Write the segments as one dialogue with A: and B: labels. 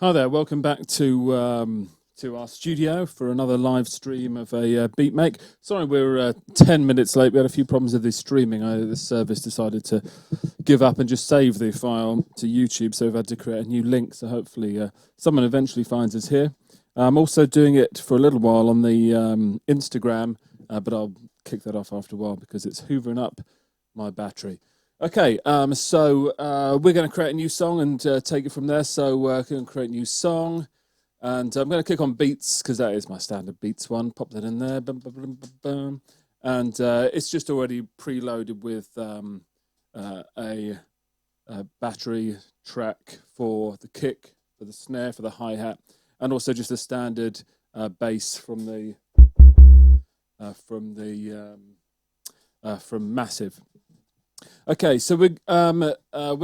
A: Hi there, welcome back to our studio for another live stream of a beat make. Sorry, we're 10 minutes late. We had a few problems with the streaming. The service decided to give up and just save the file to YouTube, so we've had to create a new link. So hopefully, someone eventually finds us here. I'm also doing it for a little while on the Instagram, but I'll kick that off after a while because it's hoovering up my battery. Okay, so we're going to create a new song and take it from there. So we're going to create a new song, and I'm going to click on beats because that is my standard beats one. Pop that in there, boom, boom, boom, boom, boom. And it's just already preloaded with a battery track for the kick, for the snare, for the hi-hat, and also just a standard bass from Massive. Okay, so we're going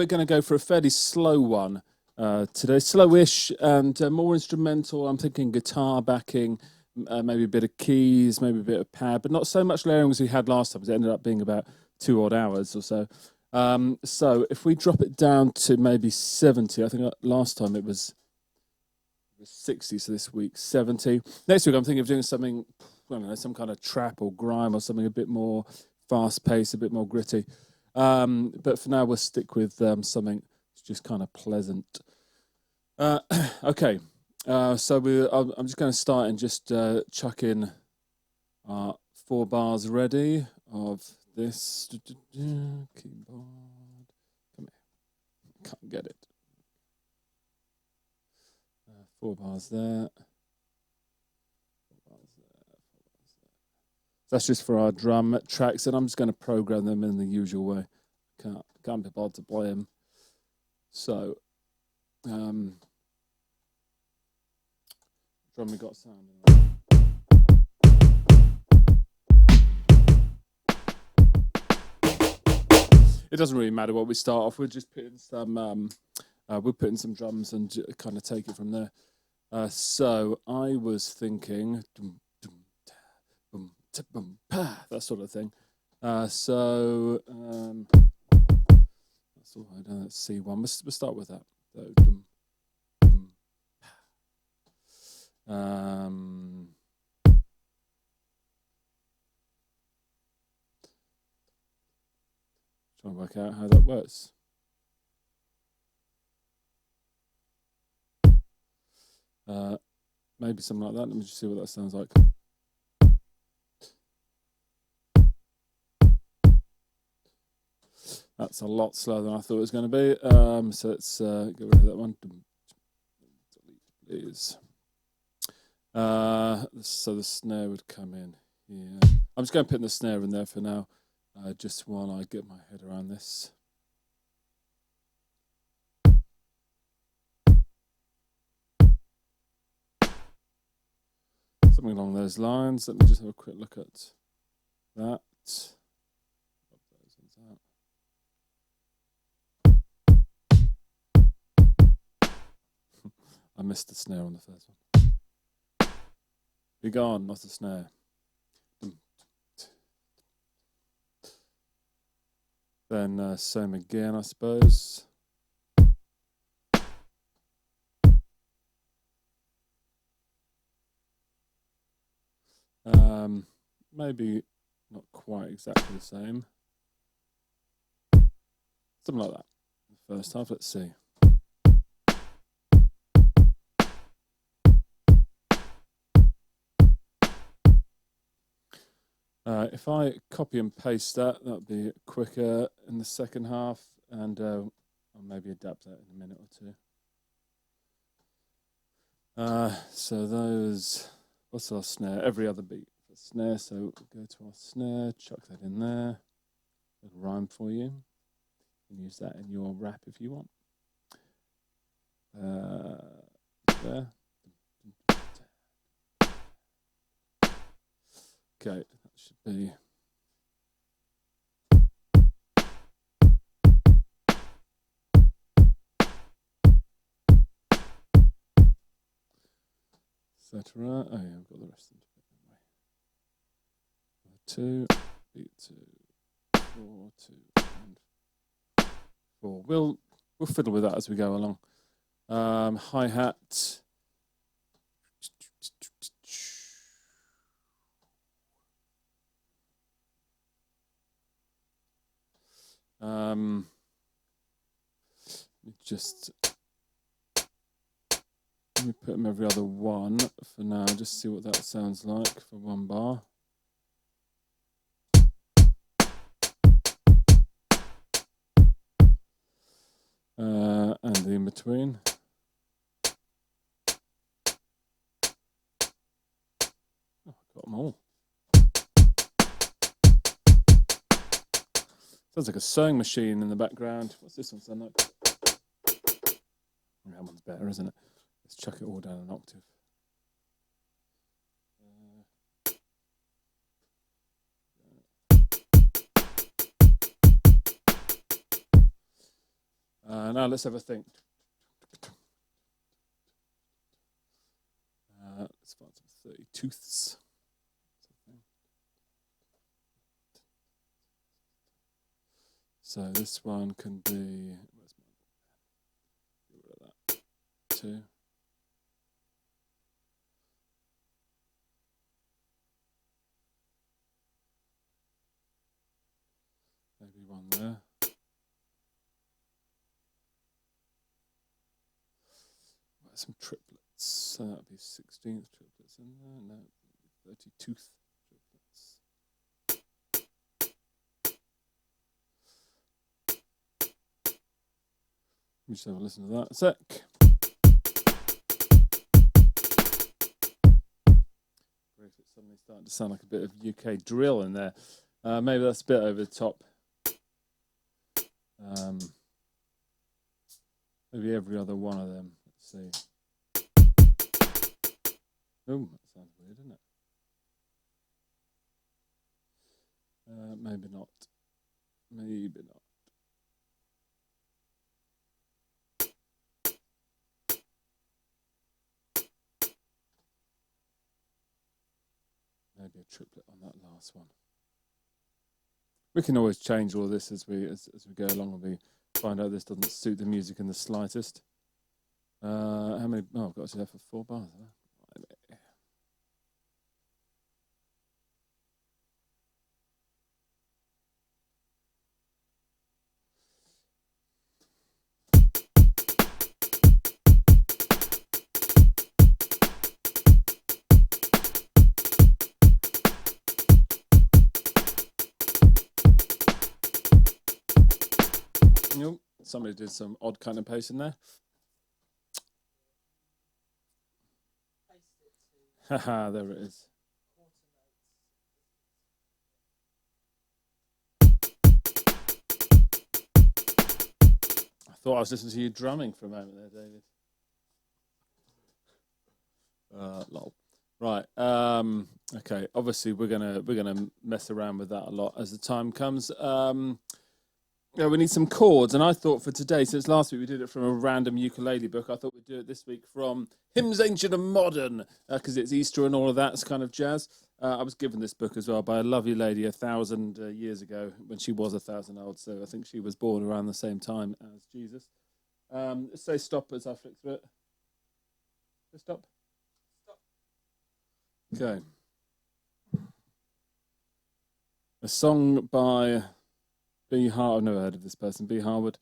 A: to go for a fairly slow one today, slowish and more instrumental. I'm thinking guitar backing, maybe a bit of keys, maybe a bit of pad, but not so much layering as we had last time. Because it ended up being about 2 odd hours or so. So if we drop it down to maybe 70, I think last time it was 60, so this week 70. Next week I'm thinking of doing something, I don't know, some kind of trap or grime or something a bit more fast-paced, a bit more gritty. But for now, we'll stick with something that's just kind of pleasant. Okay, so I'm just going to start and just chuck in 4 bars ready of this keyboard. Come here, can't get it. 4 bars there. 4 bars there. 4 bars there. That's just for our drum tracks, and I'm just going to program them in the usual way. Can't be bothered to play them. So, drum we got sound in there. It doesn't really matter what we start off. We're just putting some. We're putting some drums and kind of take it from there. So I was thinking, that sort of thing. So that's all right. That's C1. We'll start with that. Trying to work out how that works. Maybe something like that. Let me just see what that sounds like. That's a lot slower than I thought it was going to be. So let's get rid of that one. Delete, please. So the snare would come in here. I'm just going to put the snare in there for now, just while I get my head around this. Something along those lines. Let me just have a quick look at that. I missed the snare on the first one. Be gone, not the snare. Then same again, I suppose. Maybe not quite exactly the same. Something like that. The first half, let's see. If I copy and paste that, that'll be quicker in the second half, and I'll maybe adapt that in a minute or two. So those, what's our snare? Every other beat for snare, so we'll go to our snare, chuck that in there. Little rhyme for you. You can use that in your rap if you want. There. Okay, that should be. Etc. Oh yeah, I've got the rest of it. 2, beat 2, 4, 2, and 4. We'll fiddle with that as we go along. Hi-hat. Just let me put them every other one for now. Just see what that sounds like for one bar. And the in between. Oh, got them all. Sounds like a sewing machine in the background. What's this one sound like? That one's better, isn't it? Let's chuck it all down an octave. Now let's have a think. Let's find some 30 tooths. So this one can be, where's my, get rid of that, 2. Maybe one there. Some triplets. So that'd be 16th triplets in there. No, 30 tooth triplets. Let me just have a listen to that a sec. It's suddenly starting to sound like a bit of UK drill in there. Maybe that's a bit over the top. Maybe every other one of them. Let's see. Oh, that sounds weird, doesn't it? Maybe not. Maybe not. Maybe a triplet on that last one. We can always change all this as we go along and we find out this doesn't suit the music in the slightest. How many? Oh, I've got to do that for 4 bars. Huh? Somebody did some odd cut and paste in there. Haha, there it is. I thought I was listening to you drumming for a moment there, David. Lol. Right. Okay. Obviously, we're gonna mess around with that a lot as the time comes. Yeah, we need some chords, and I thought for today, since last week we did it from a random ukulele book, I thought we'd do it this week from Hymns Ancient and Modern, because it's Easter and all of that kind of jazz. I was given this book as well by a lovely lady 1,000 years ago, when she was 1,000 old, so I think she was born around the same time as Jesus. Say stop as I flick through it. Stop. Okay. A song by B. Harwood. I've never heard of this person. B. Harwood.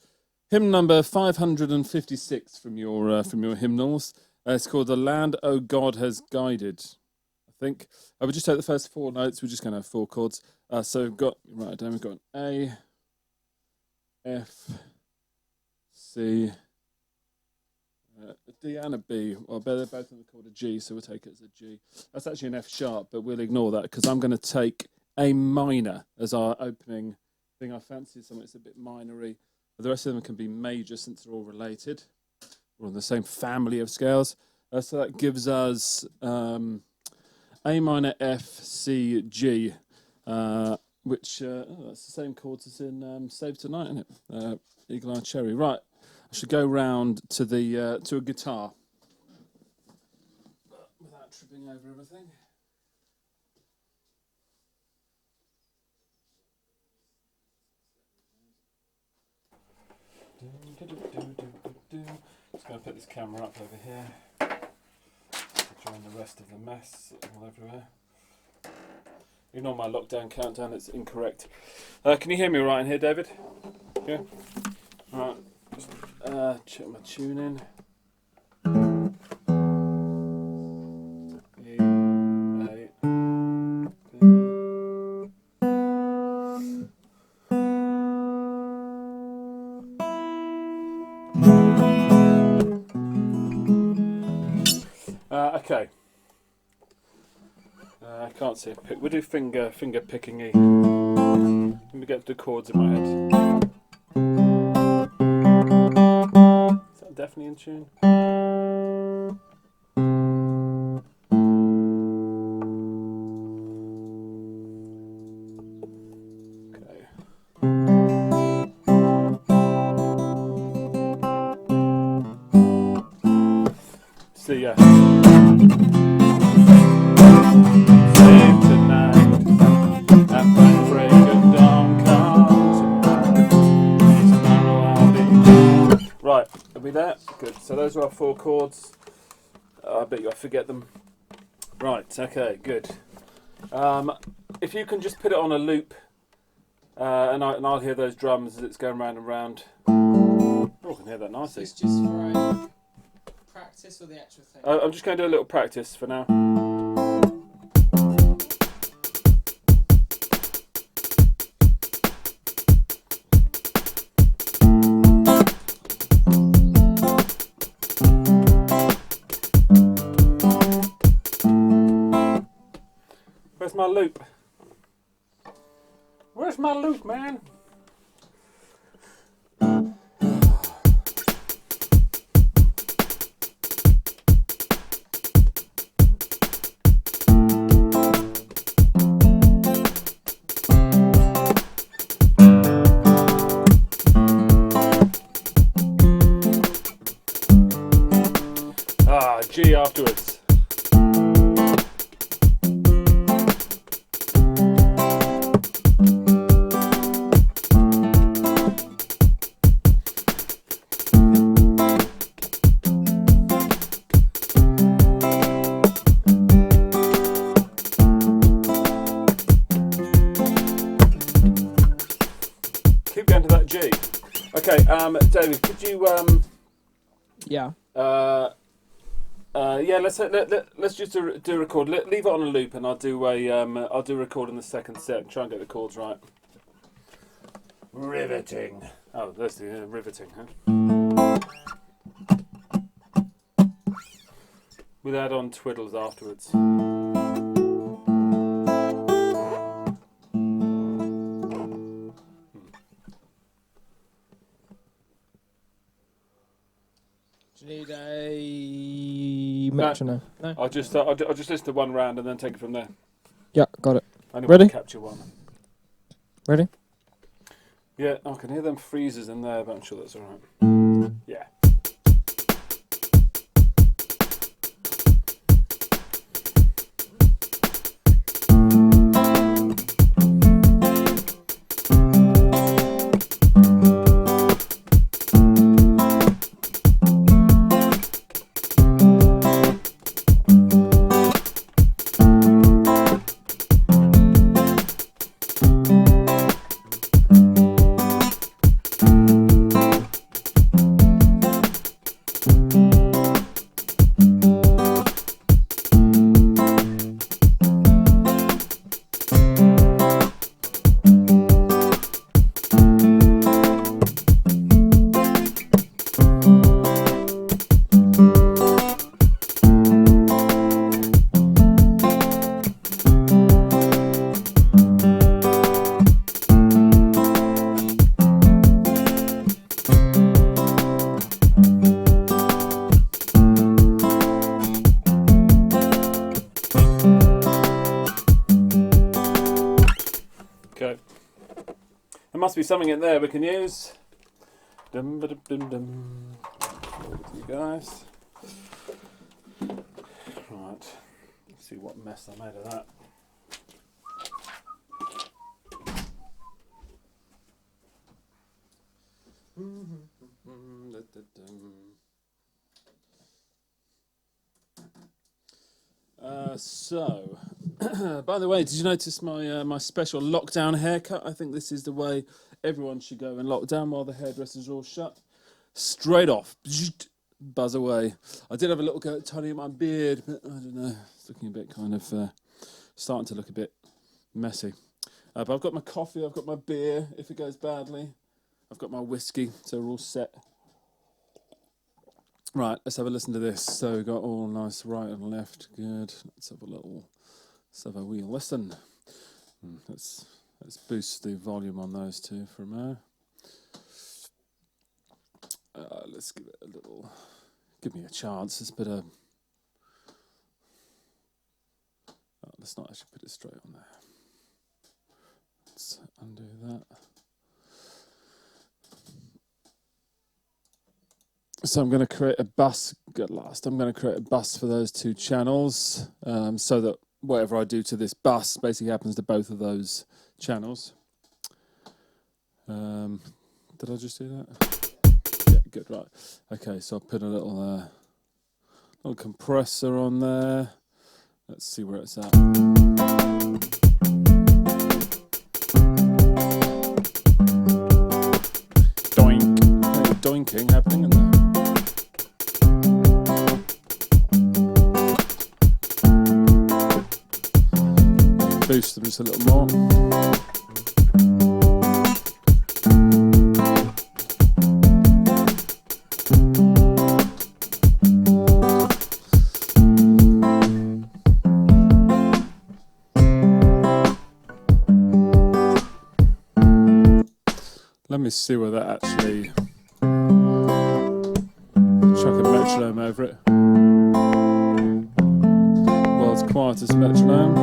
A: Hymn number 556 from your hymnals. It's called "The Land, O God, Has Guided." I think. I would just take the first 4 notes. We're just going to have 4 chords. So we've got down. We've got an A, F, C, a D and a B. Well, they're both in the chord a G, so we'll take it as a G. That's actually an F sharp, but we'll ignore that because I'm going to take A minor as our opening thing. I fancy something that's a bit minory. The rest of them can be major since they're all related. We're on the same family of scales. So that gives us A minor, F, C, G, which that's the same chords as in Save Tonight, isn't it? Eagle Eye Cherry. Right, I should go round to the to a guitar without tripping over everything. Just going to put this camera up over here. Join the rest of the mess all everywhere. Ignore my lockdown countdown, it's incorrect. Can you hear me right in here, David? Yeah? Alright, just check my tuning. Okay. I can't see a pick. We'll do finger picking E. Let me get the chords in my head. Is that definitely in tune? Okay. So yeah. Right, are we there? Good. So those are our 4 chords. I bet you I forget them. Right, okay, good. If you can just put it on a loop, and I'll hear those drums as it's going round and round. Oh, I can hear that nicely.
B: Is this just for a practice or the actual thing?
A: I'm just going to do a little practice for now. Where's my loop? Where's my loop, man? G afterwards. Keep going to that G. Okay, David, could you
B: Yeah.
A: Yeah, let's just do a record. Leave it on a loop, and I'll do a record in the second set and try and get the chords right. Riveting. Oh, that's the riveting, huh? We'll add on twiddles afterwards.
B: Do you need a metronome? No.
A: I'll just listen to one round and then take it from there.
B: Yeah, got it.
A: I only
B: Ready?
A: want to capture one.
B: Ready?
A: Yeah, I can hear them freezes in there, but I'm sure that's all right. Yeah. There must be something in there we can use. Dum, ba, dum, dum, dum. Over to you guys. Right. Let's see what mess I made of that. So, by the way, did you notice my special lockdown haircut? I think this is the way everyone should go in lockdown while the hairdressers are all shut. Straight off, buzz away. I did have a little go at tidying my beard, but I don't know, it's looking a bit kind of starting to look a bit messy. But I've got my coffee, I've got my beer if it goes badly, I've got my whiskey, so we're all set. Right, let's have a listen to this. So we've got all nice right and left, good. Let's have a wee listen. Let's boost the volume on those two for a moment. Let's give it a little. Give me a chance. It's a bit of. Let's not actually put it straight on there. Let's undo that. So I'm going to create a bus. Good last. I'm going to create a bus for those two channels, so that whatever I do to this bus basically happens to both of those channels. Did I just do that? Yeah, good. Right. Okay. So I'll put a little compressor on there. Let's see where it's at. Doink. Doinking happening in there. Boost them just a little more. Let me see where that actually. Chuck a metronome over it. World's quietest metronome.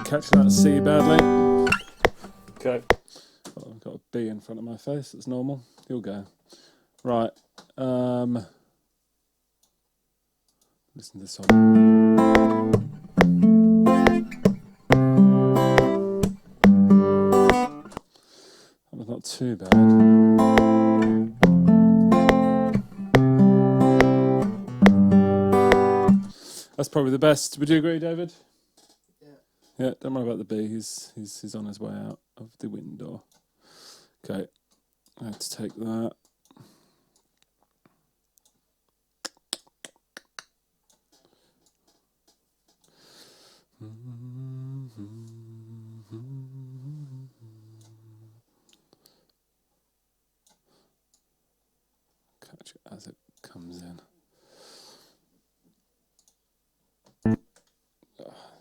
A: Catching that C badly. Okay. Well, I've got a B in front of my face. That's normal. You'll go. Right. Listen to this one. That was not too bad. That's probably the best. Would you agree, David? Yeah, don't worry about the B. He's on his way out of the window. Okay, let's take that. Catch it as it comes in.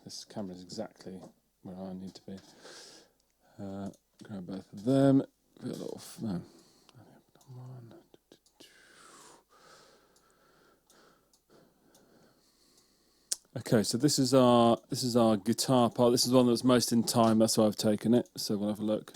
A: This camera is exactly where I need to be. Grab both of them. Put a little. No. Okay, so this is our guitar part. This is the one that's most in time. That's why I've taken it. So we'll have a look.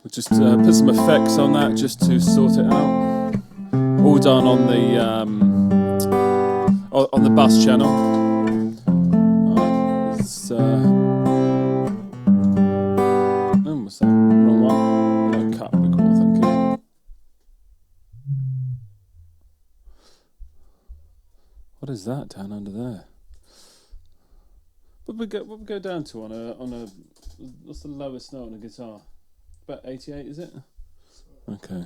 A: We'll just put some effects on that just to sort it out. All done on the bus channel. What's that? Wrong one. No, cut record. Thank you. What is that down under there? What would we go down to on a what's the lowest note on a guitar? About 88, is it? Okay.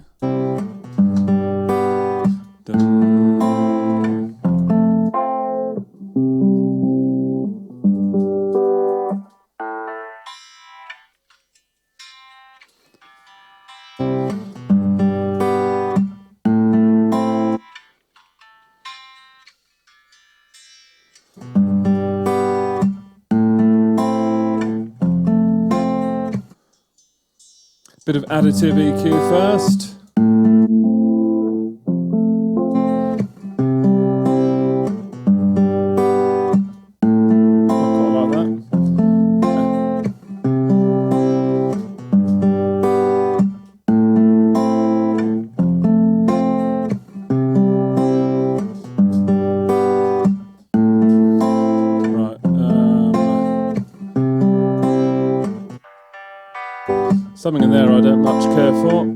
A: Bit of additive EQ first. I quite like that. Something in there I don't much care for.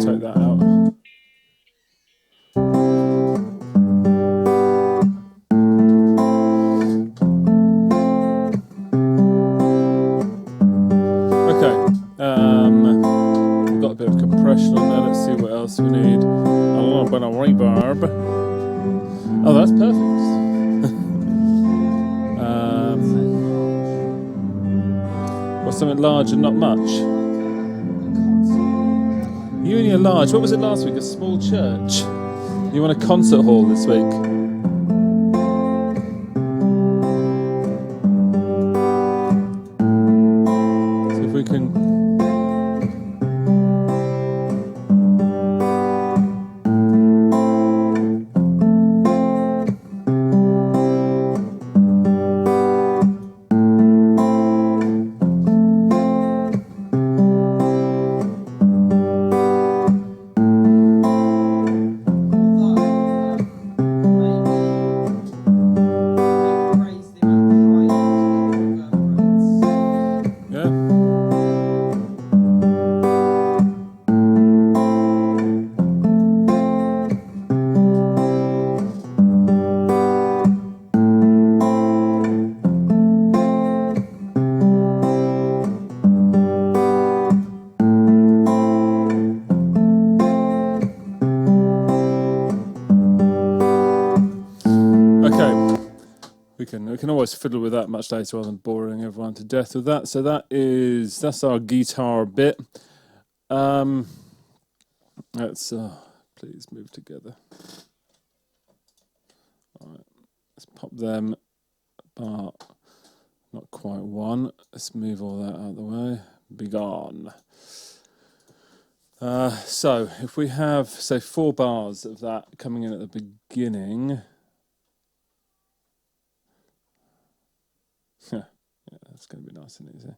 A: Take that out. Okay. We've got a bit of compression on there. Let's see what else we need. A little bit of reverb. Oh, that's perfect. What's something large and not much? You only a large. What was it last week? A small church. You want a concert hall this week? See if we can. We can always fiddle with that much later rather than boring everyone to death with that. So that's our guitar bit. Let's please move together. All right, let's pop them apart. Not quite one. Let's move all that out of the way. Be gone. So if we have, say, 4 bars of that coming in at the beginning. Yeah, that's going to be nice and easy.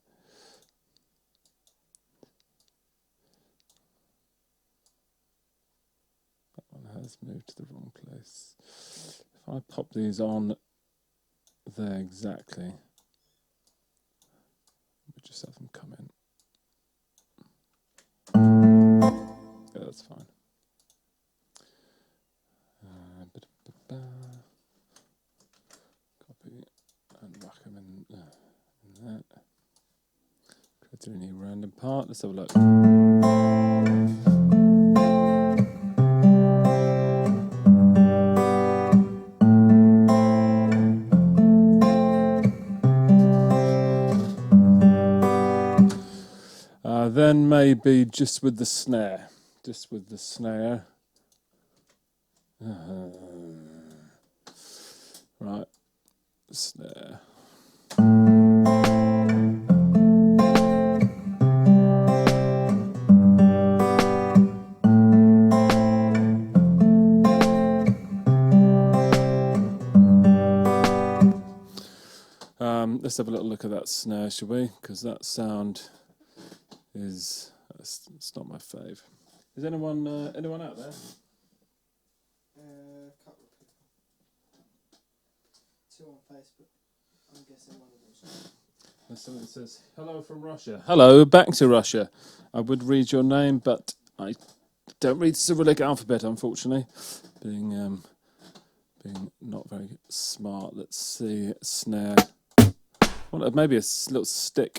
A: That one has moved to the wrong place. If I pop these on there exactly, we just have them come in. Yeah, that's fine. Copy and whack them in that. Create a new random part. Let's have a look. Then maybe just with the snare. Just with the snare. Right. Snare. Let's have a little look at that snare, shall we? Because that sound is it's not my fave. Is anyone out there?
B: A couple of people. 2 on Facebook. I'm guessing one of them's.
A: There's someone that says, "Hello from Russia." Hello, back to Russia. I would read your name, but I don't read Cyrillic alphabet, unfortunately. Being not very smart. Let's see, snare. Well, maybe a little stick.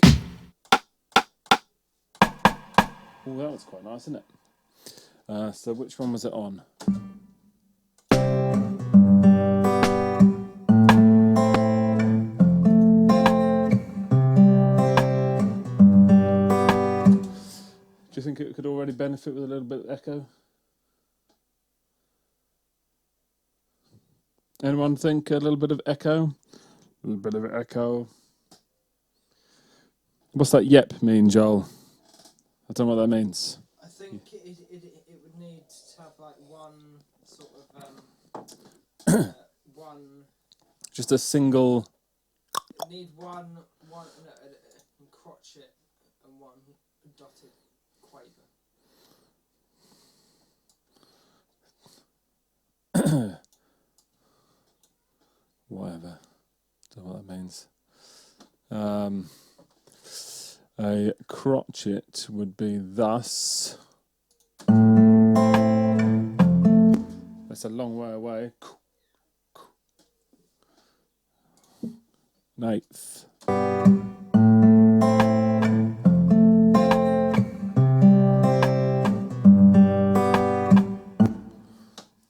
A: Oh, that was quite nice, isn't it? So which one was it on? Do you think it could already benefit with a little bit of echo? Anyone think a little bit of echo? A little bit of echo. What's that yep mean, Joel? I don't know what that means.
B: I think it would need to have like one sort of one.
A: Just a single.
B: Need one no, crotchet and one dotted quaver.
A: Whatever. Don't know what that means. A crotchet would be thus. That's a long way away. An eighth.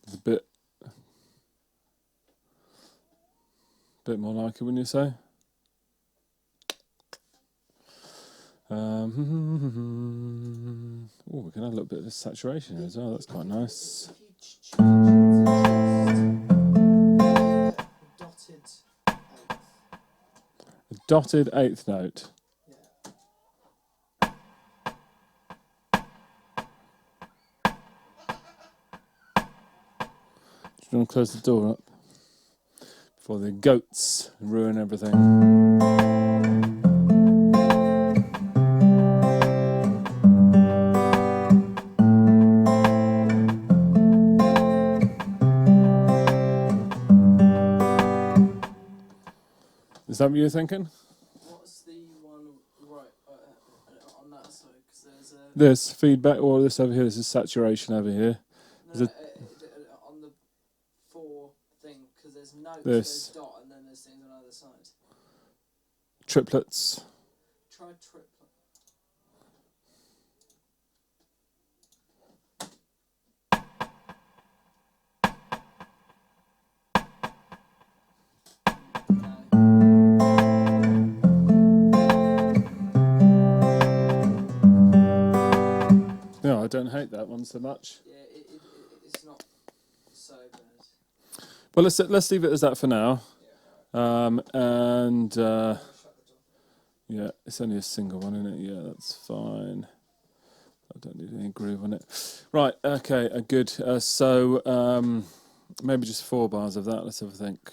A: It's a bit more like it, wouldn't you say? Oh, we can add a little bit of saturation as well. That's quite nice.
B: If you change it to just
A: A dotted eighth note.
B: yeah.
A: Do you want to close the door up before the goats ruin everything? Is that what you were thinking?
B: What's the one right on that side? Because there's a
A: This feedback, or this over here. This is saturation over here.
B: no,
A: it-
B: on the 4 thing, because there's notes,
A: This.
B: there's dot, and then there's things on either side.
A: Triplets.
B: Try triplet.
A: No, I don't hate that one so much.
B: Yeah, it's not so bad.
A: Well, let's leave it as that for now. And
B: Shut the door.
A: yeah, it's only a single one, isn't it? Yeah, that's fine. I don't need any groove on it. Right, okay, good. So maybe just 4 bars of that. Let's have a think.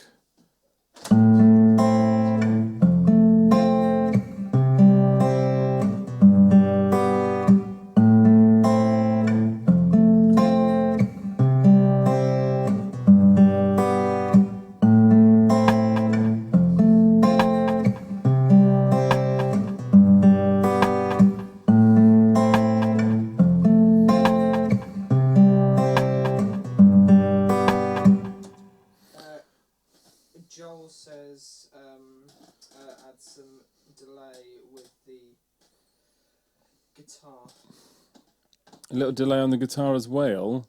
B: Joel says add some delay with the guitar.
A: A little delay on the guitar as well.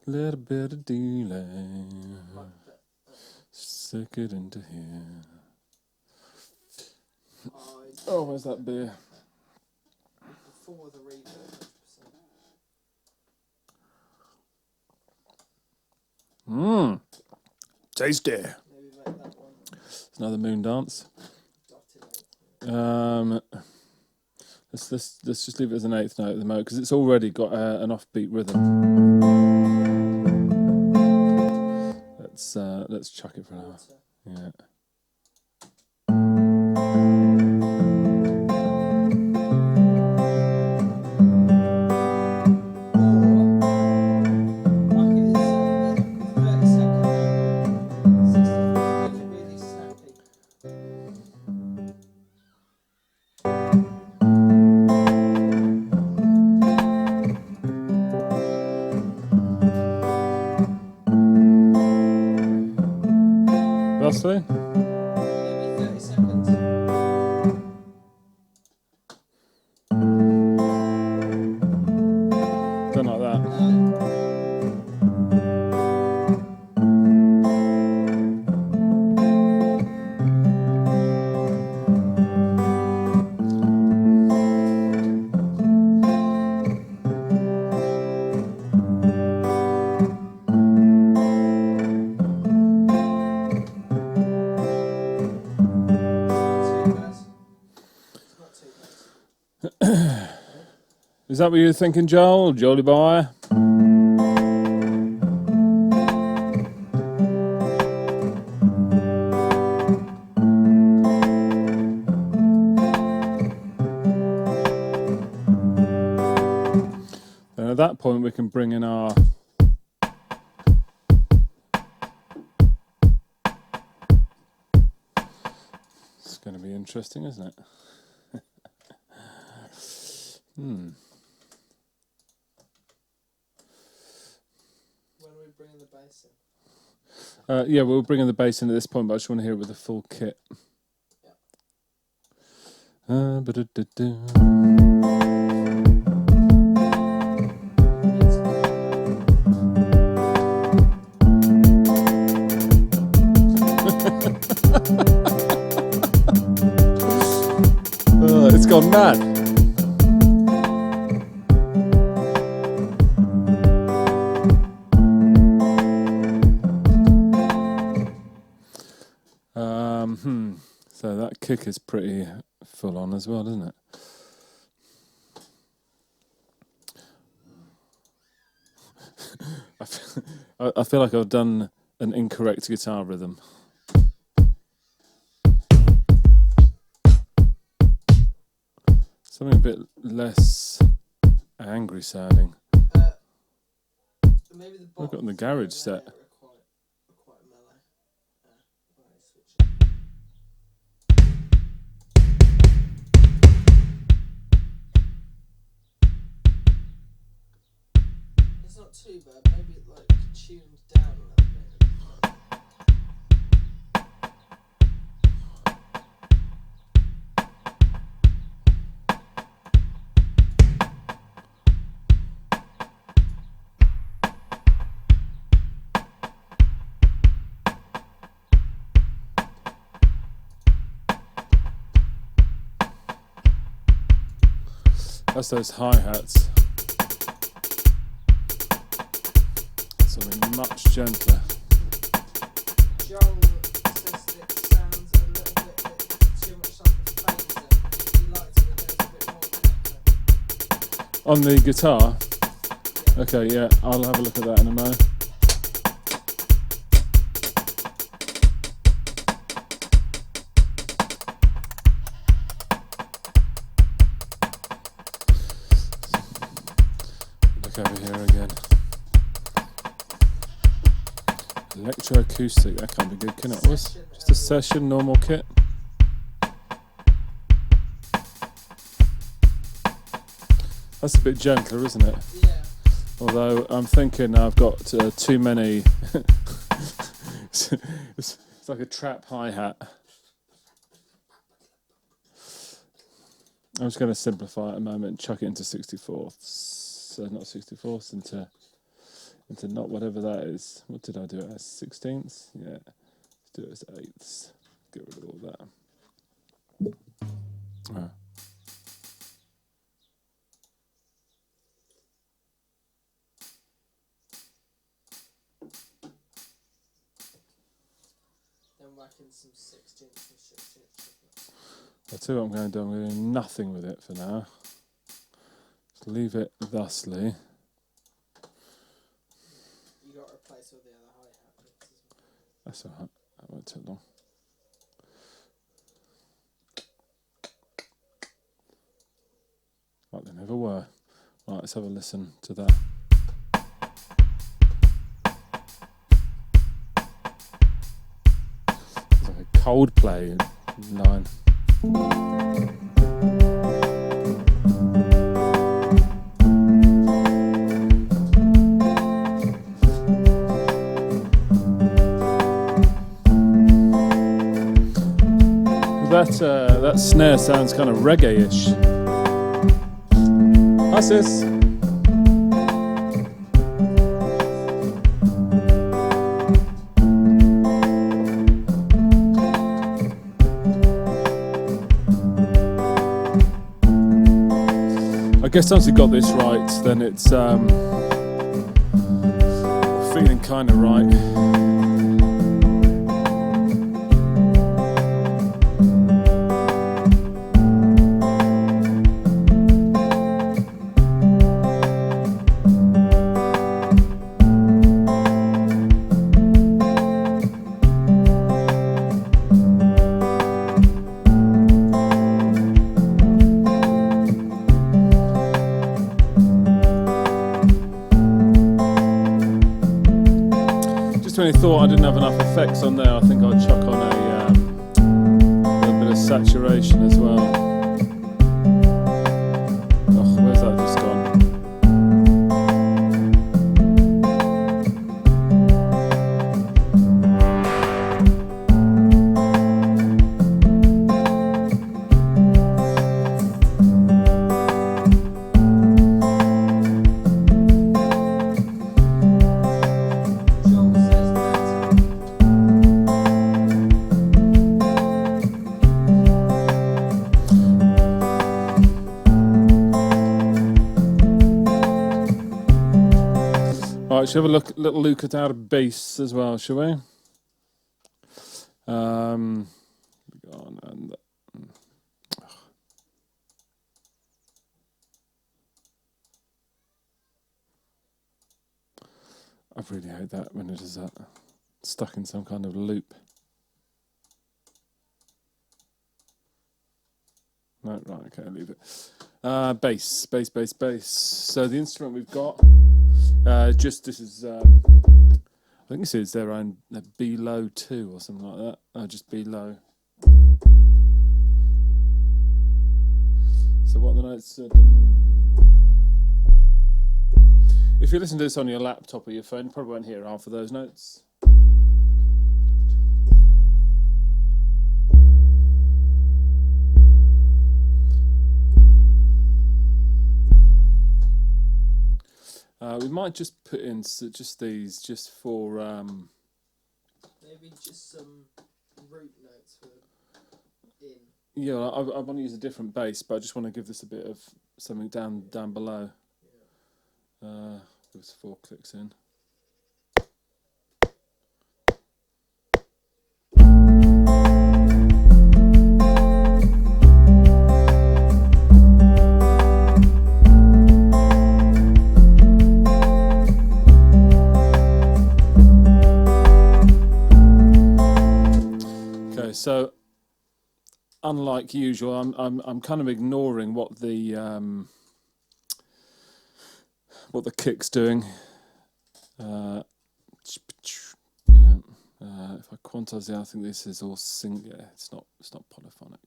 A: Little bit of delay.
B: Like that.
A: Stick it into here.
B: It's
A: Oh, where's that beer?
B: before the reverb. 100%.
A: Mmm. Tasty.
B: Maybe make that one
A: It's another moon dance.
B: dotted.
A: Let's just leave it as an eighth note at the moment because it's already got an offbeat rhythm. Let's chuck it for now.
B: Water.
A: Yeah. Roughly.
B: Maybe 30 seconds.
A: Don't like that. Is that what you were thinking, Joel? Jolly boy? Then at that point we can bring in our going to be interesting, isn't it?
B: When are we bringing the bass in?
A: Yeah, we'll bring in the bass in at this point, but I just want to hear it with the full kit. It's gone mad. So that kick is pretty full on as well, isn't it? I feel like I've done an incorrect guitar rhythm. Something a bit less angry sounding.
B: Maybe the
A: I've got in the garage set.
B: Quite mellow. Switch it. It's not too bad. Maybe it like tuned down a little bit.
A: That's those hi-hats. Something much gentler.
B: Joel says that it sounds a little bit too much like a phaser. He likes it when there's a bit more of an echo.
A: On the guitar?
B: Yeah.
A: Okay, yeah, I'll have a look at that in a moment. Over here again. Electroacoustic, that can't be good, can it? What's just a session, normal kit. That's a bit gentler, isn't it?
B: Yeah.
A: Although I'm thinking I've got too many. It's like a trap hi-hat. I'm just going to simplify it a moment and chuck it into 64ths. Not 64ths, into not whatever that is. What did I do it as? 16ths? Yeah. Let's do it as 8ths. Get rid of all that. Ah.
B: Then whack in some 16ths and 16ths.
A: I'll tell you what I'm going to do. I'm going to do nothing with it for now. Just leave it thusly.
B: You got to replace all the other hi-hat bits as well.
A: That's alright. That won't take long. Like they never were. Right, let's have a listen to that. It's like a Coldplay line. That snare sounds kind of reggae-ish. Hi, sis. I guess once we got this right, then it's feeling kind of right. When I thought I didn't have enough effects on there, I think I'll chuck on a little bit of saturation as well. Oh, where's that just gone?
B: Joel says that.
A: All right, shall we have a little look at our bass as well, shall we? Go on and I really hate that when it is that stuck in some kind of loop. No, right, okay, I'll leave it. Bass. So the instrument we've got, this is, I think this is their own B low 2 or something like that. Just B low. So what are the notes? If you listen to this on your laptop or your phone, you probably won't hear half of those notes. We might just put in just these, just for
B: Maybe just some root notes for in.
A: yeah. I want to use a different bass, but I just want to give this a bit of something down below. Give us 4 clicks in. So, unlike usual, I'm kind of ignoring what the kick's doing. If I quantize it, I think this is all sync. Yeah, it's not polyphonic.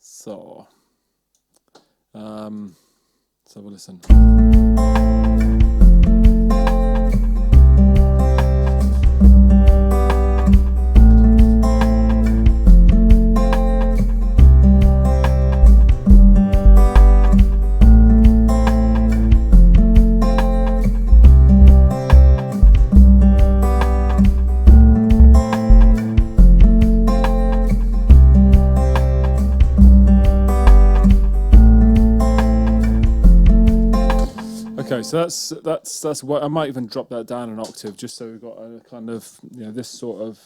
A: So, we'll listen. Okay, so that's what I might even drop that down an octave just so we've got a kind of this sort of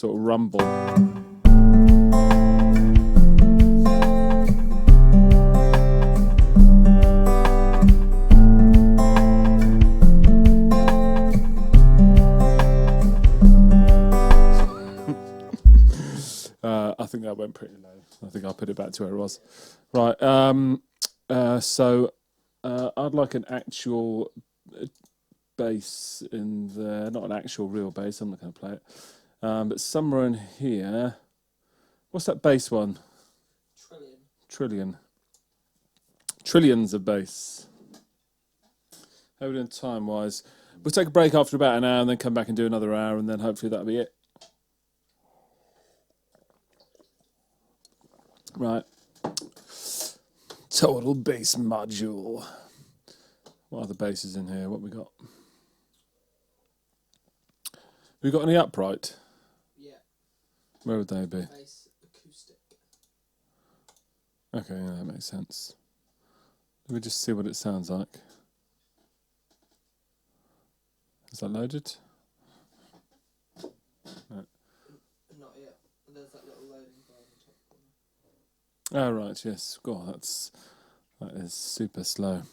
A: rumble. I think that went pretty low. I think I'll put it back to where it was. Right. So I'd like an actual bass in there, not an actual real bass. I'm not going to play it, but somewhere in here. What's that bass one? Trillions of bass. How are we doing time-wise? We'll take a break after about an hour and then come back and do another hour, and then hopefully that'll be it. Right. Total bass module. What other basses in here? What we got? We got any upright?
B: Yeah.
A: Where would they be?
B: Bass acoustic.
A: Okay, yeah, that makes sense. Let me just see what it sounds like. Is that loaded? No.
B: Not yet. There's that little loading bar in the top corner.
A: Oh right, yes. God, that is super slow.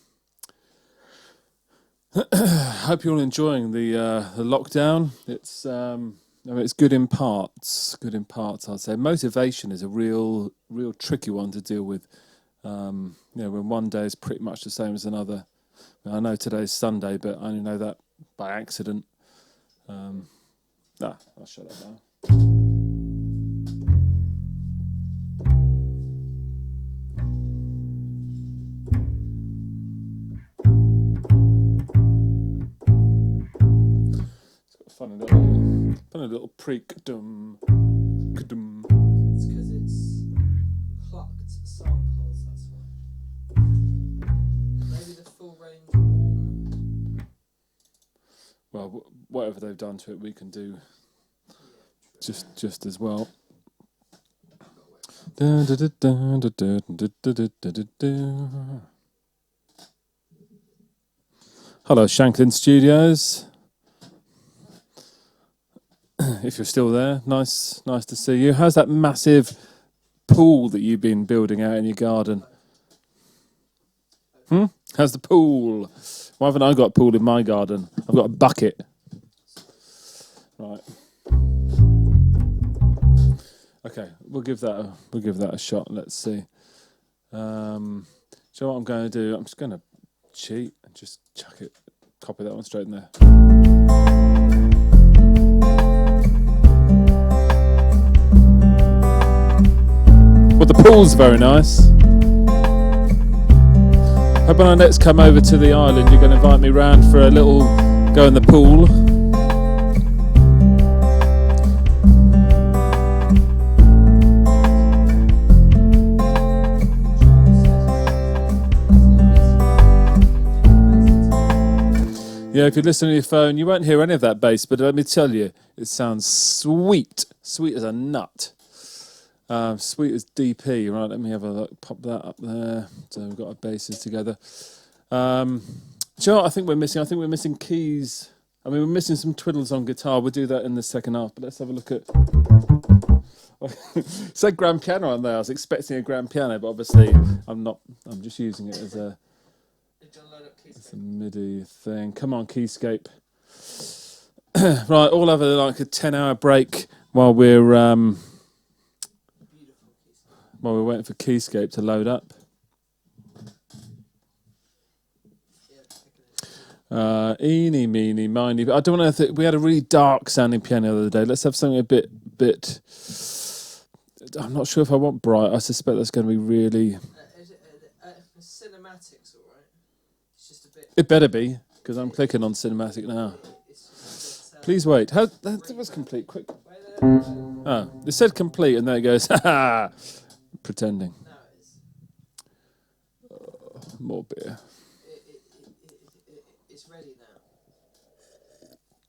A: Hope you're all enjoying the lockdown. It's it's good in parts. Good in parts, I'd say. Motivation is a real tricky one to deal with. When one day is pretty much the same as another. I know today's Sunday, but I only know that by accident. I'll shut up now. funny little pre-kadum. Kadum.
B: It's because it's plucked samples, that's why. Maybe the full range warm.
A: Well, whatever they've done to it, we can do just as well. Hello, Shanklin Studios. If you're still there, nice to see you. How's that massive pool that you've been building out in your garden? How's the pool? Why haven't I got a pool in my garden? I've got a bucket. Right. Okay, we'll give that a shot. Let's see. So what I'm going to do? I'm just going to cheat and just chuck it, copy that one straight in there. Well, the pool's very nice. Hope when I next come over to the island, you're going to invite me round for a little go in the pool. Yeah, if you're listening to your phone, you won't hear any of that bass, but let me tell you, it sounds sweet. Sweet as a nut. Sweet as DP. Right, let me have a look. Pop that up there. So we've got our basses together. Do you know what I think we're missing? I think we're missing keys. I mean, we're missing some twiddles on guitar. We'll do that in the second half, but let's have a look at... It said grand piano on there. I was expecting a grand piano, but obviously I'm not. I'm just using it as a... It's a MIDI thing. Come on, Keyscape. Right, all have like a 10-hour break while we're waiting for Keyscape to load up. Eeny, meeny, miny. I don't want to. We had a really dark sounding piano the other day. Let's have something a bit. I'm not sure if I want bright. I suspect that's going to be really.
B: Cinematics, all right. It's just a bit.
A: It better be, because I'm clicking on cinematic now. Please wait. How that was complete. Quick. Oh, it said complete, and there it goes. Pretending.
B: No, it's.
A: More beer.
B: It's ready now.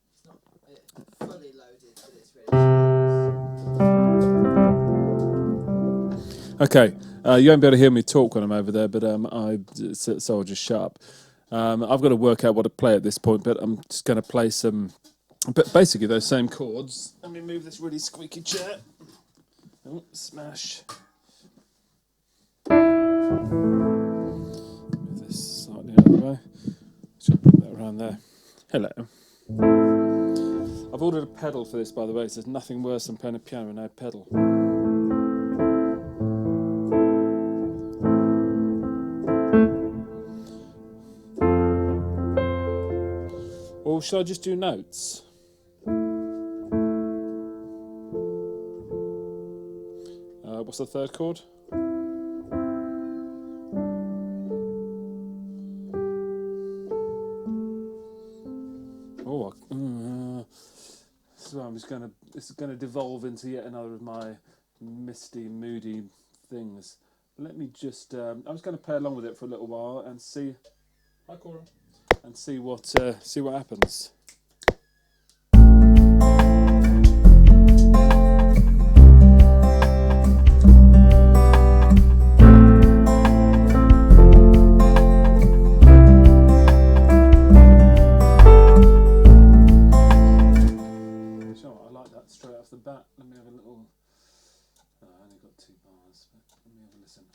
B: It's not fully loaded, but it's ready.
A: Okay, you won't be able to hear me talk when I'm over there, but so I'll just shut up. I've got to work out what to play at this point, but I'm just going to play some, but basically those same chords. Let me move this really squeaky chair. Oh, smash. Move this slightly out of the way. Should put that around there. Hello. I've ordered a pedal for this, by the way, so there's nothing worse than playing a piano with no pedal. Or should I just do notes? What's the third chord? Oh, so this is gonna devolve into yet another of my misty, moody things. Let me just. I'm just going to play along with it for a little while and see. Hi, Cora. And see what happens. I like that straight off the bat. Let me have a little. I only got 2 bars, but let me have a listen.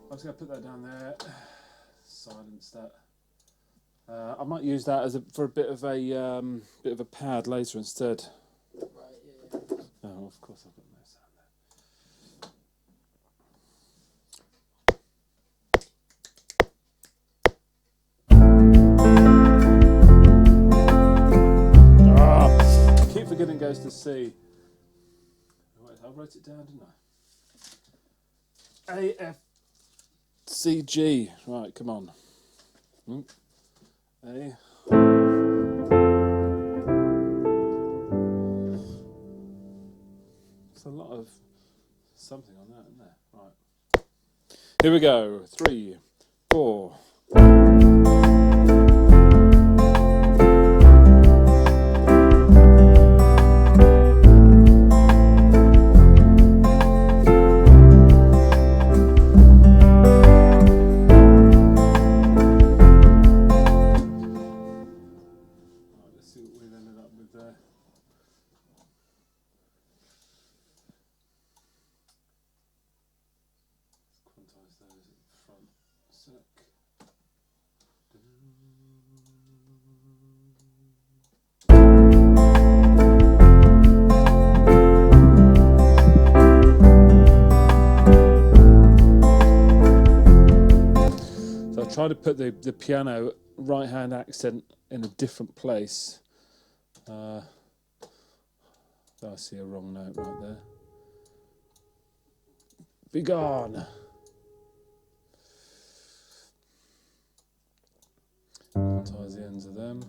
A: I'm just going to put that down there, silence that. I might use that as for a bit of a pad later instead.
B: Right, yeah.
A: Oh, of course I've got no sound there. Keep forgetting goes to C. Wait, I wrote it down, didn't I? A, F, C, G. Right, come on. A. There's a lot of something on that, isn't there? Right. Here we go. 3, 4. Try to put the piano right hand accent in a different place. I see a wrong note right there. Be gone. Ties the ends of them.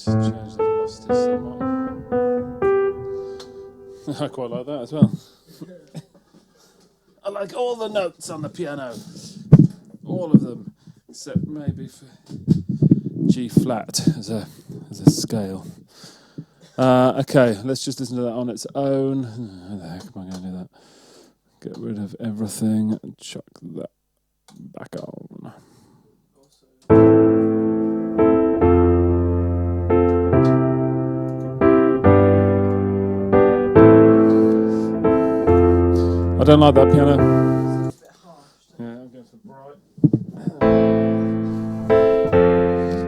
A: Change the velocity somewhat. I quite like that as well. I like all the notes on the piano. All of them. Except maybe for G flat as a scale. Okay, let's just listen to that on its own. How the heck am I going to do that? Get rid of everything and chuck that back on. I don't like that piano.
B: It's a bit harsh.
A: Yeah, I'm going for bright.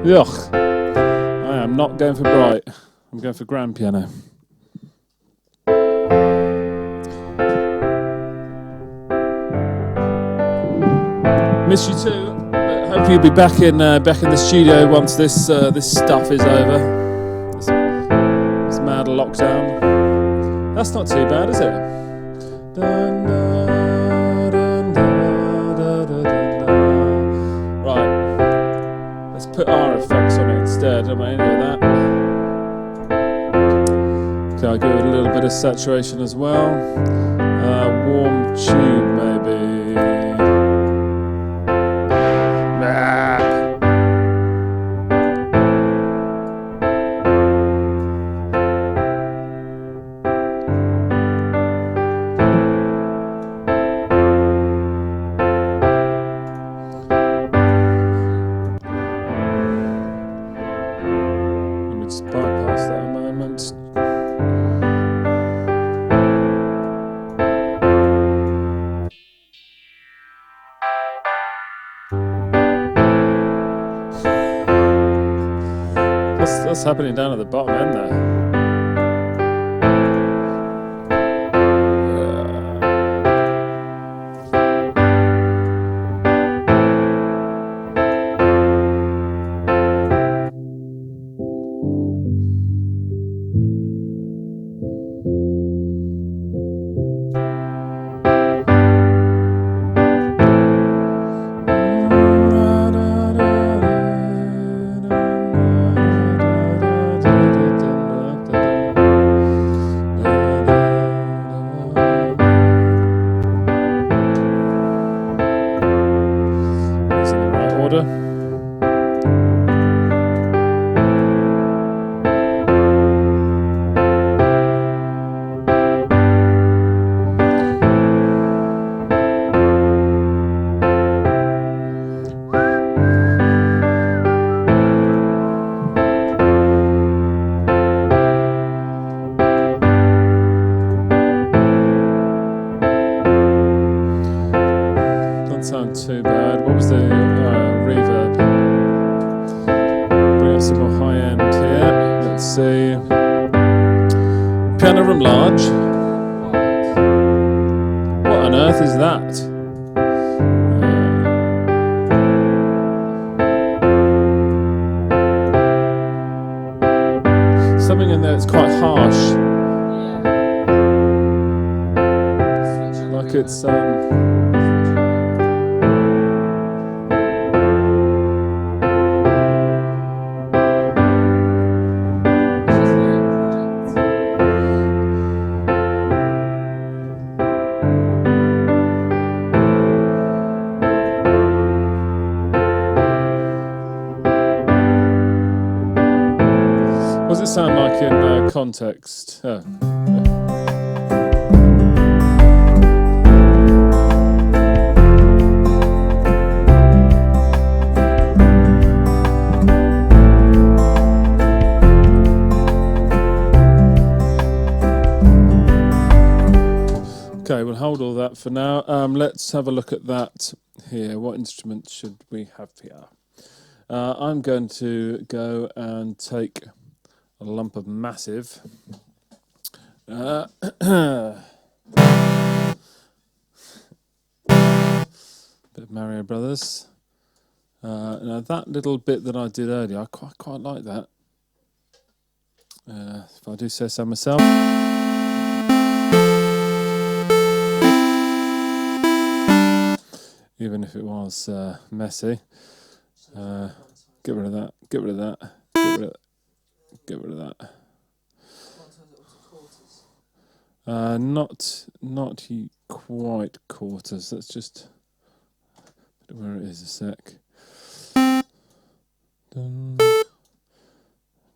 A: Yuck. I am not going for bright. I'm going for grand piano. Miss you too. But hopefully you'll be back in the studio once this stuff is over. This mad lockdown. That's not too bad, is it? Right, let's put our effects on it instead. Don't mind any of that. Okay, I'll give it a little bit of saturation as well. Warm tube, maybe. Bypass that a moment. What's happening down at the bottom end there? Sound too bad. What was the reverb? Bring up some more high end here. Let's see. Piano room large. What on earth is it's
B: She's very bright.
A: what does it sound like in context? Oh. Okay, we'll hold all that for now. Let's have a look at that here. What instrument should we have here? I'm going to go and take a lump of massive. Bit of Mario Brothers. Now that little bit that I did earlier, I quite like that. If I do say so myself. Even if it was messy. Get rid of that, get rid of that, get rid of that, get rid of that. Not quite quarters, let's just put it where it is a sec. Dun,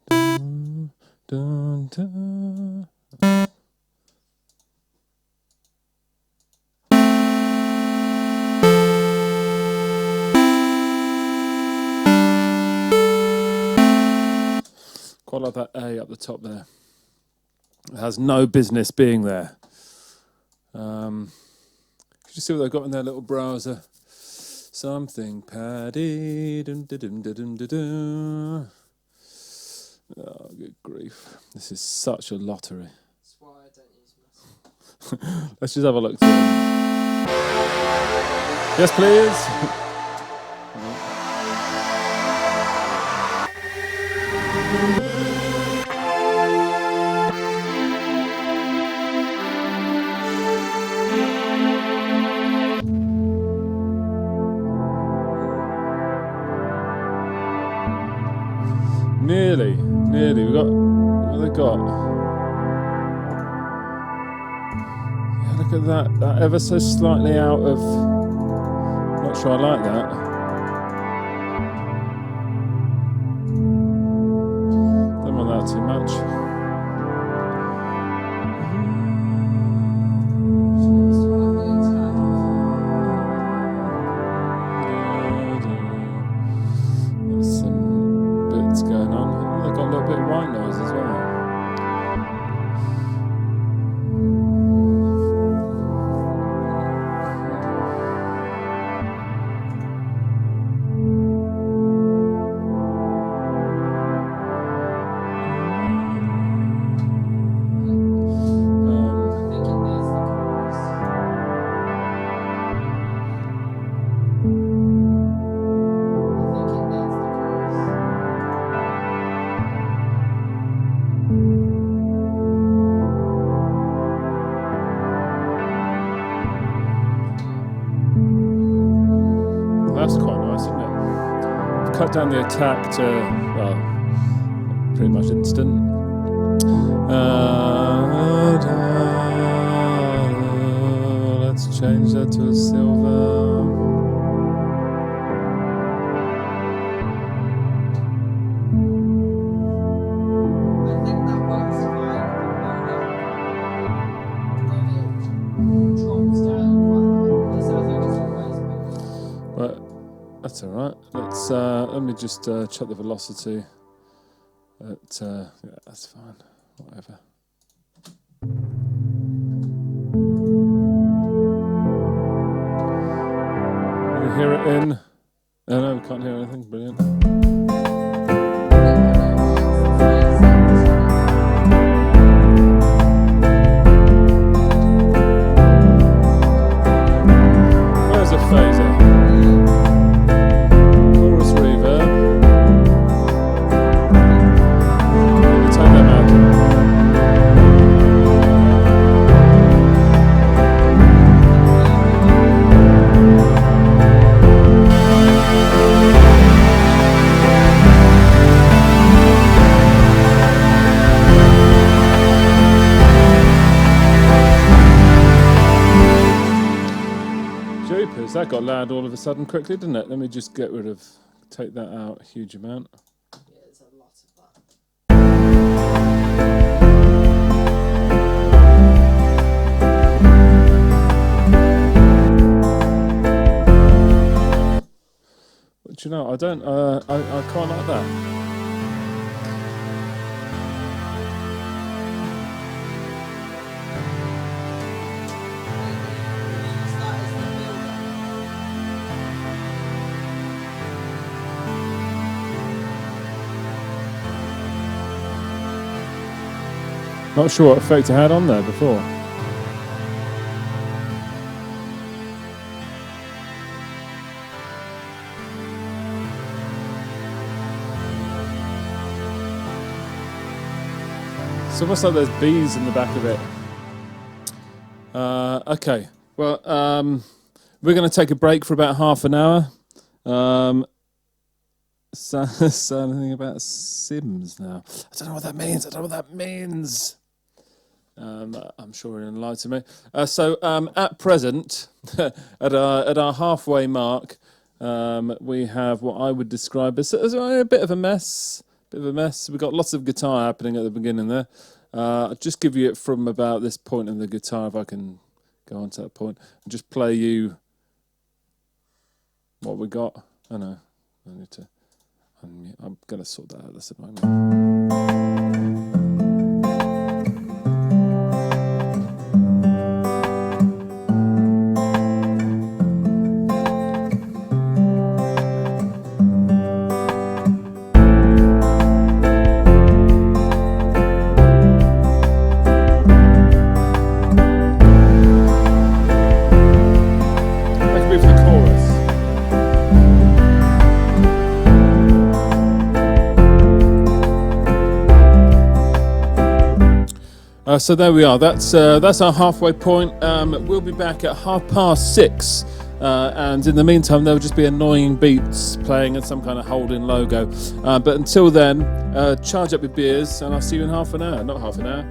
A: dun, dun, dun. Quite like that A up the top there. It has no business being there. Could you see what they've got in their little browser? Something Paddy. Dum, dum, dum, dum, dum, dum. Oh, good grief. This is such a lottery.
B: That's why I don't use Massive.
A: Let's just have a look through. Yes, please. Nearly. We've got. What have they got? Yeah, look at that. That ever so slightly out of. Not sure I like that. Don't want that too much. There's some bits going on. They've got a little bit of white noise as well. That's quite nice, isn't it? I've cut down the attack to, well, pretty much instant. Let's change that to a silver.
B: I think that works fine when it drops down quite. It sounds like it's always been.
A: But that's all right. Let me just check the velocity. Yeah, that's fine. Whatever. Can you hear it in? Oh, no, we can't hear anything. Brilliant. Where's a phaser? Chorus reverb. Let me take them out. that got loud all of a sudden quickly, didn't it? Let me just take that out a huge amount.
B: Yeah, there's a lot of that.
A: But you know, I don't. I quite like that. Not sure what effect it had on there before. It's almost like there's bees in the back of it. Okay, well, we're going to take a break for about half an hour. Something about Sims now. I don't know what that means. I'm sure it'll enlighten me. So at present, at our halfway mark, we have what I would describe as a bit of a mess. We've got lots of guitar happening at the beginning there. I'll just give you it from about this point in the guitar, if I can go on to that point, and just play you what we got. I know, I need to unmute. I'm going to sort that out this at the moment. So there we are. That's our halfway point. We'll be back at 6:30, and in the meantime, there'll just be annoying beats playing and some kind of holding logo. But until then, charge up your beers, and I'll see you in half an hour. Not half an hour.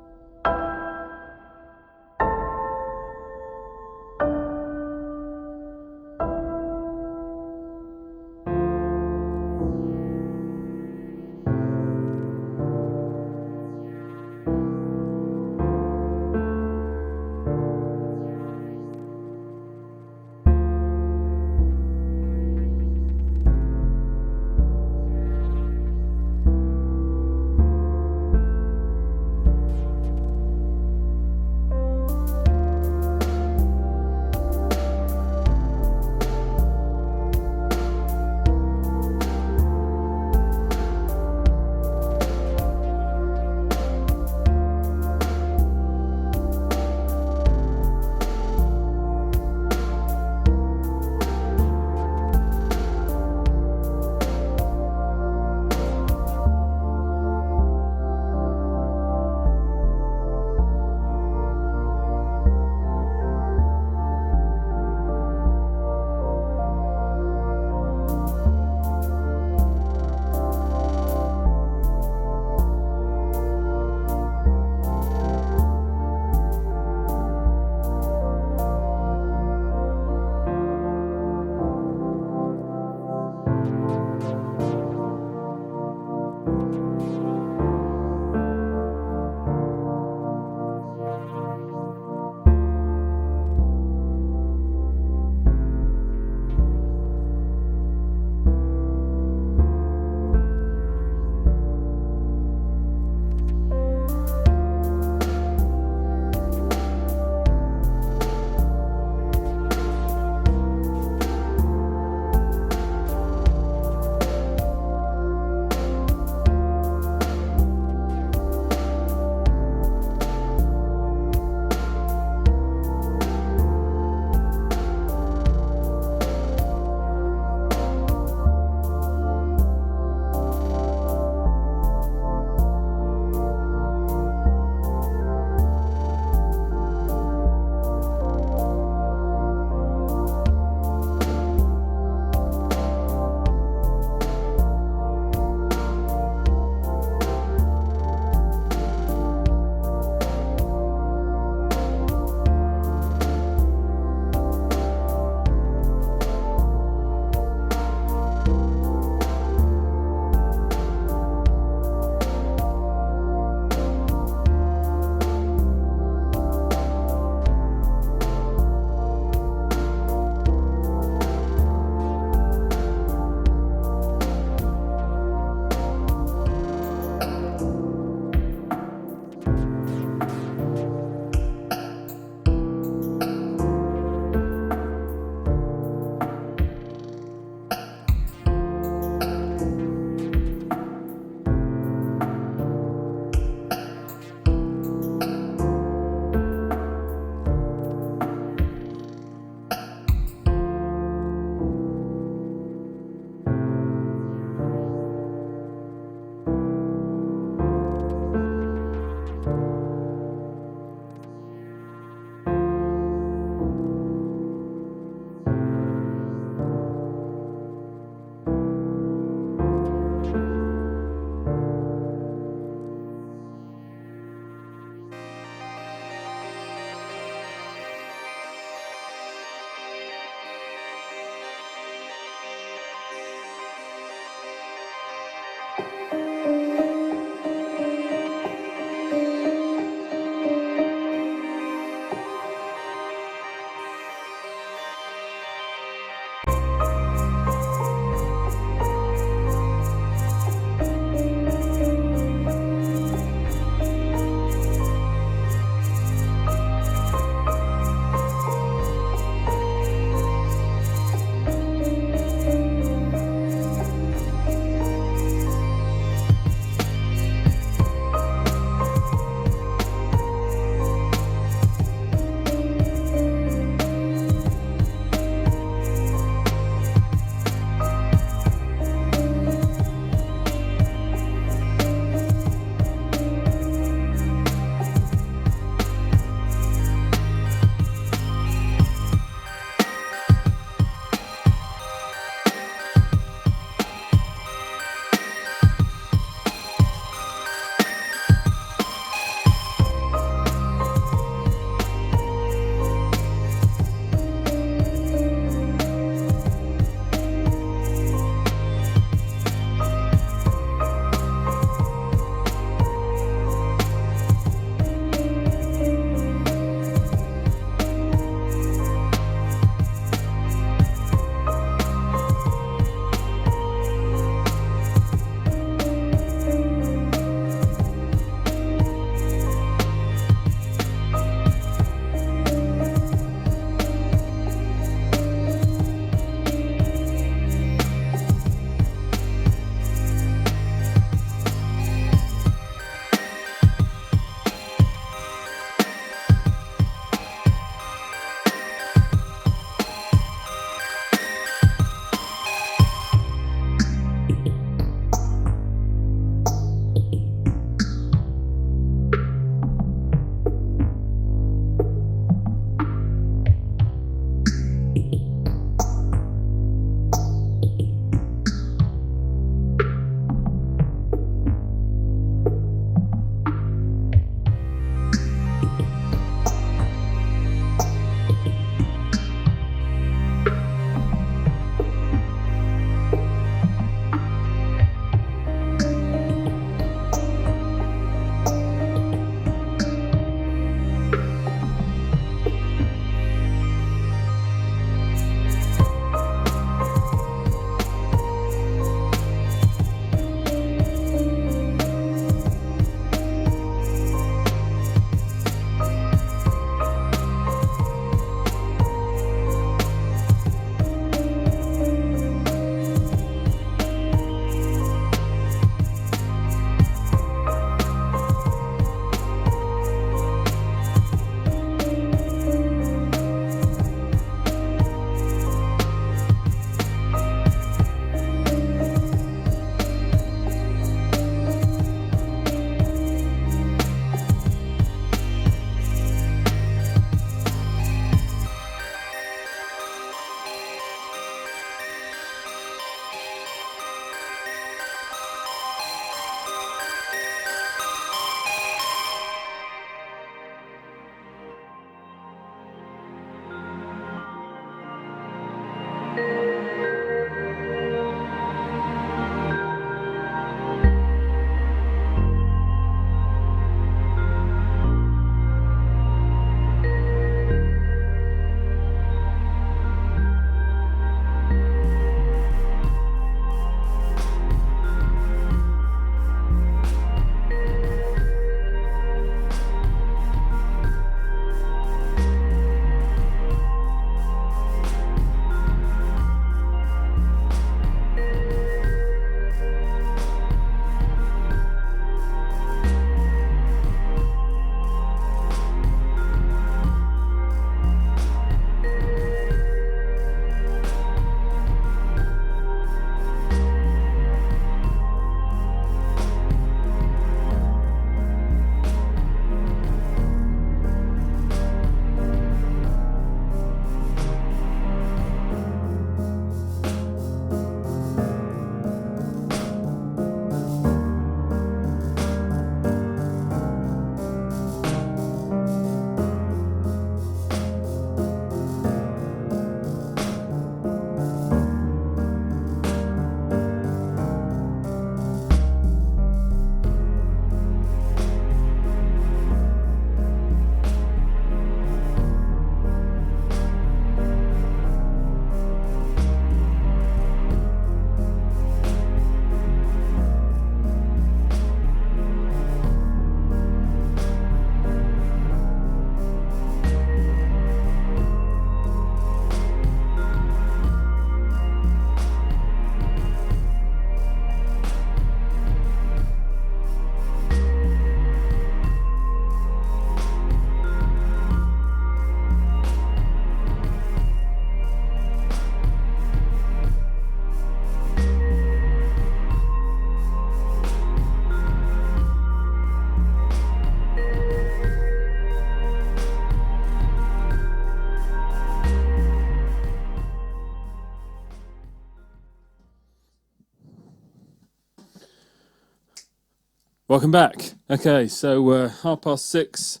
A: Welcome back. Okay, so 6:30.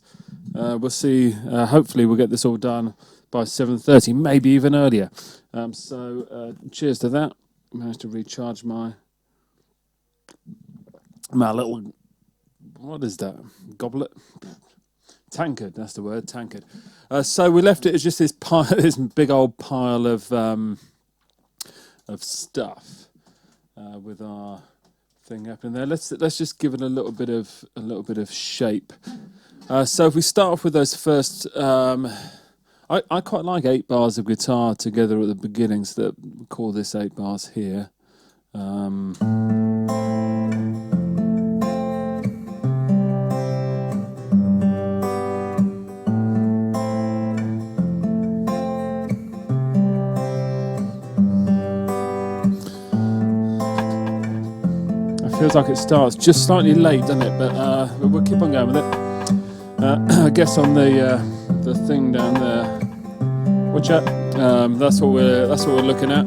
A: We'll see. Hopefully, we'll get this all done by 7:30, maybe even earlier. Cheers to that. Managed to recharge my little. What is that? Goblet. Tankard. That's the word. Tankard. So we left it as just this pile, this big old pile of stuff with our thing happening there. Let's just give it a little bit of shape. So if we start off with those first, I quite like 8 bars of guitar together at the beginning, so that we call this 8 bars here. Feels like it starts just slightly late, doesn't it? But we'll keep on going with it. I guess on the thing down there. Watch out. That's what we're looking at.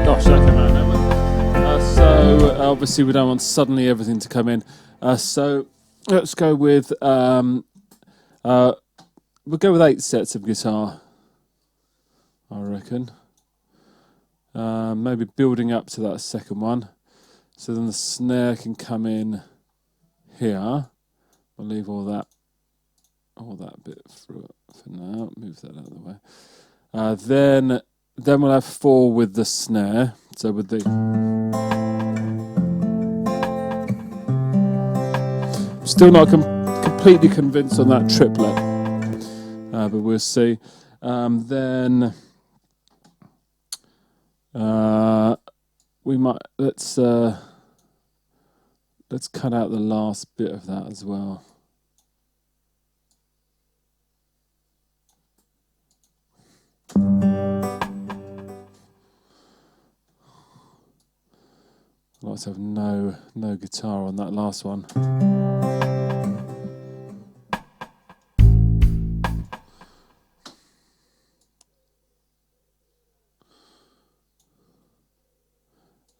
A: Gosh, that came out now. So obviously we don't want suddenly everything to come in. So let's go with we'll go with 8 sets of guitar, I reckon. Maybe building up to that second one. So then the snare can come in here. I'll leave all that bit for now. Move that out of the way. Then we'll have 4 with the snare. So with the still not completely convinced on that triplet, but we'll see. Then we might let's cut out the last bit of that as well. I'd like to have no guitar on that last one.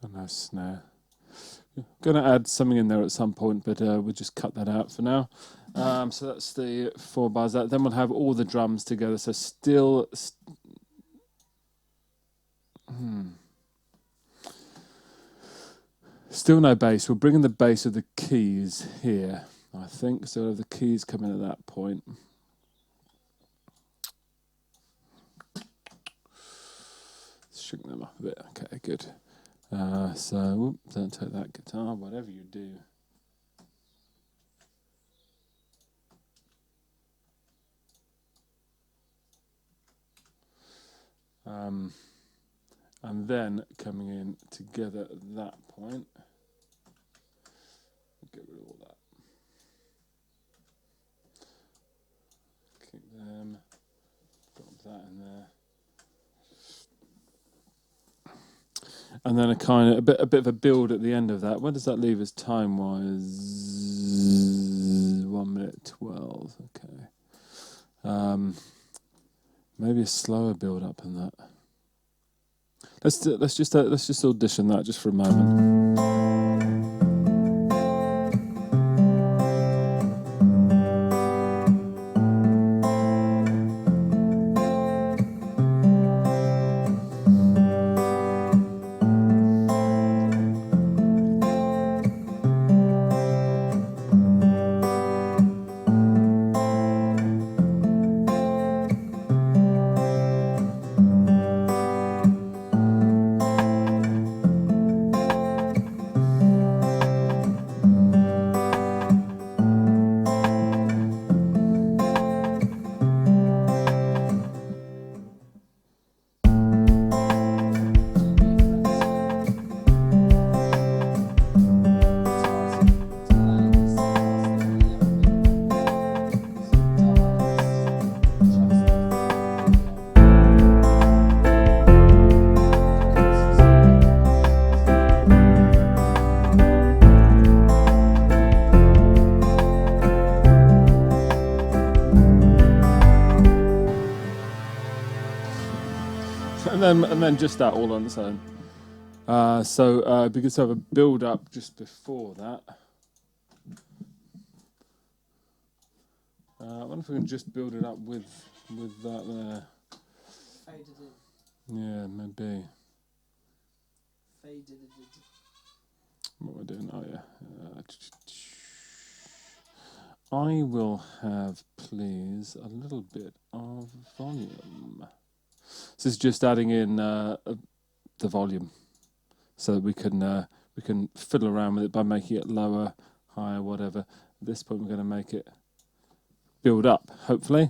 A: And no snare. Going to add something in there at some point, but we'll just cut that out for now. So that's the 4 bars. Then we'll have all the drums together. So still no bass. We're bringing the bass of the keys here, I think. So we'll have the keys come in at that point. Shrink them up a bit. Okay, good. So don't take that guitar, whatever you do. And then coming in together at that point, get rid of all that. Keep them, drop that in there. And then a bit of a build at the end of that. Where does that leave us time-wise? 1:12. Okay. Maybe a slower build up than that. Let's just audition that just for a moment. And then just that all on its own. So it'd be good to have a build up just before that. I wonder if we can just build it up with that there.
B: Faded in.
A: Yeah, maybe.
B: Faded in.
A: What we're doing? Oh yeah. I will have, please, a little bit of volume. This is just adding in the volume, so that we can fiddle around with it by making it lower, higher, whatever. At this point, we're going to make it build up, hopefully.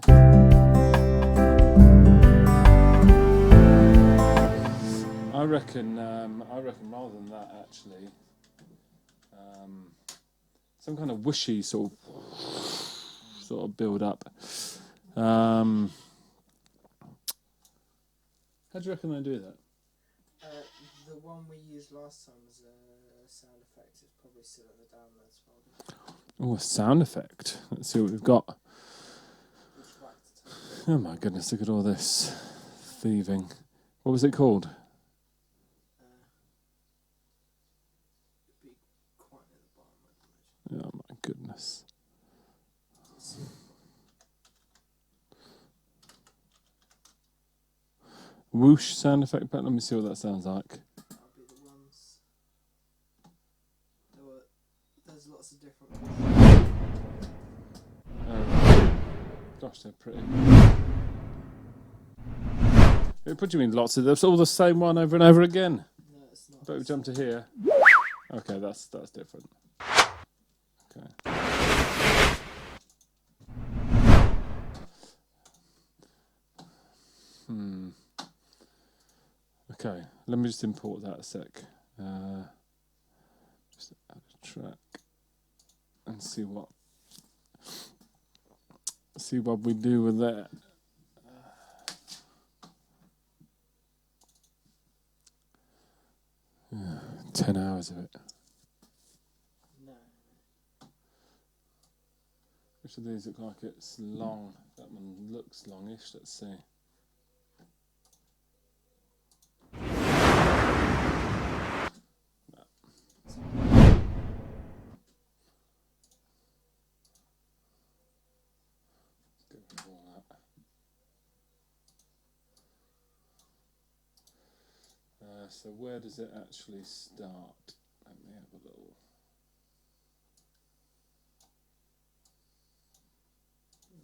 A: I reckon rather than that, actually, some kind of whooshy sort of build up. How do you reckon they do that?
B: The one we used last time as a sound effect is probably still at the downloads folder.
A: Oh, a sound effect. Let's see what we've got.
B: Which rack to take?
A: Oh my goodness, look at all this thieving. What was it called?
B: It'd be quite near the bottom, I'd imagine.
A: Oh my goodness. Whoosh sound effect, but let me see what that sounds like.
B: That'll be the ones. There's lots of different ones.
A: Gosh, they're pretty. What do you mean lots of them? It's all the same one over and over again.
B: No, it's not.
A: But we jump to here. Okay, that's different. Okay. Okay, let me just import that a sec. Just add a track and see what we do with that. 10 hours of it.
B: No.
A: Which of these look like it's long? That one looks longish. Let's see. So where does it actually start? Let me have a little.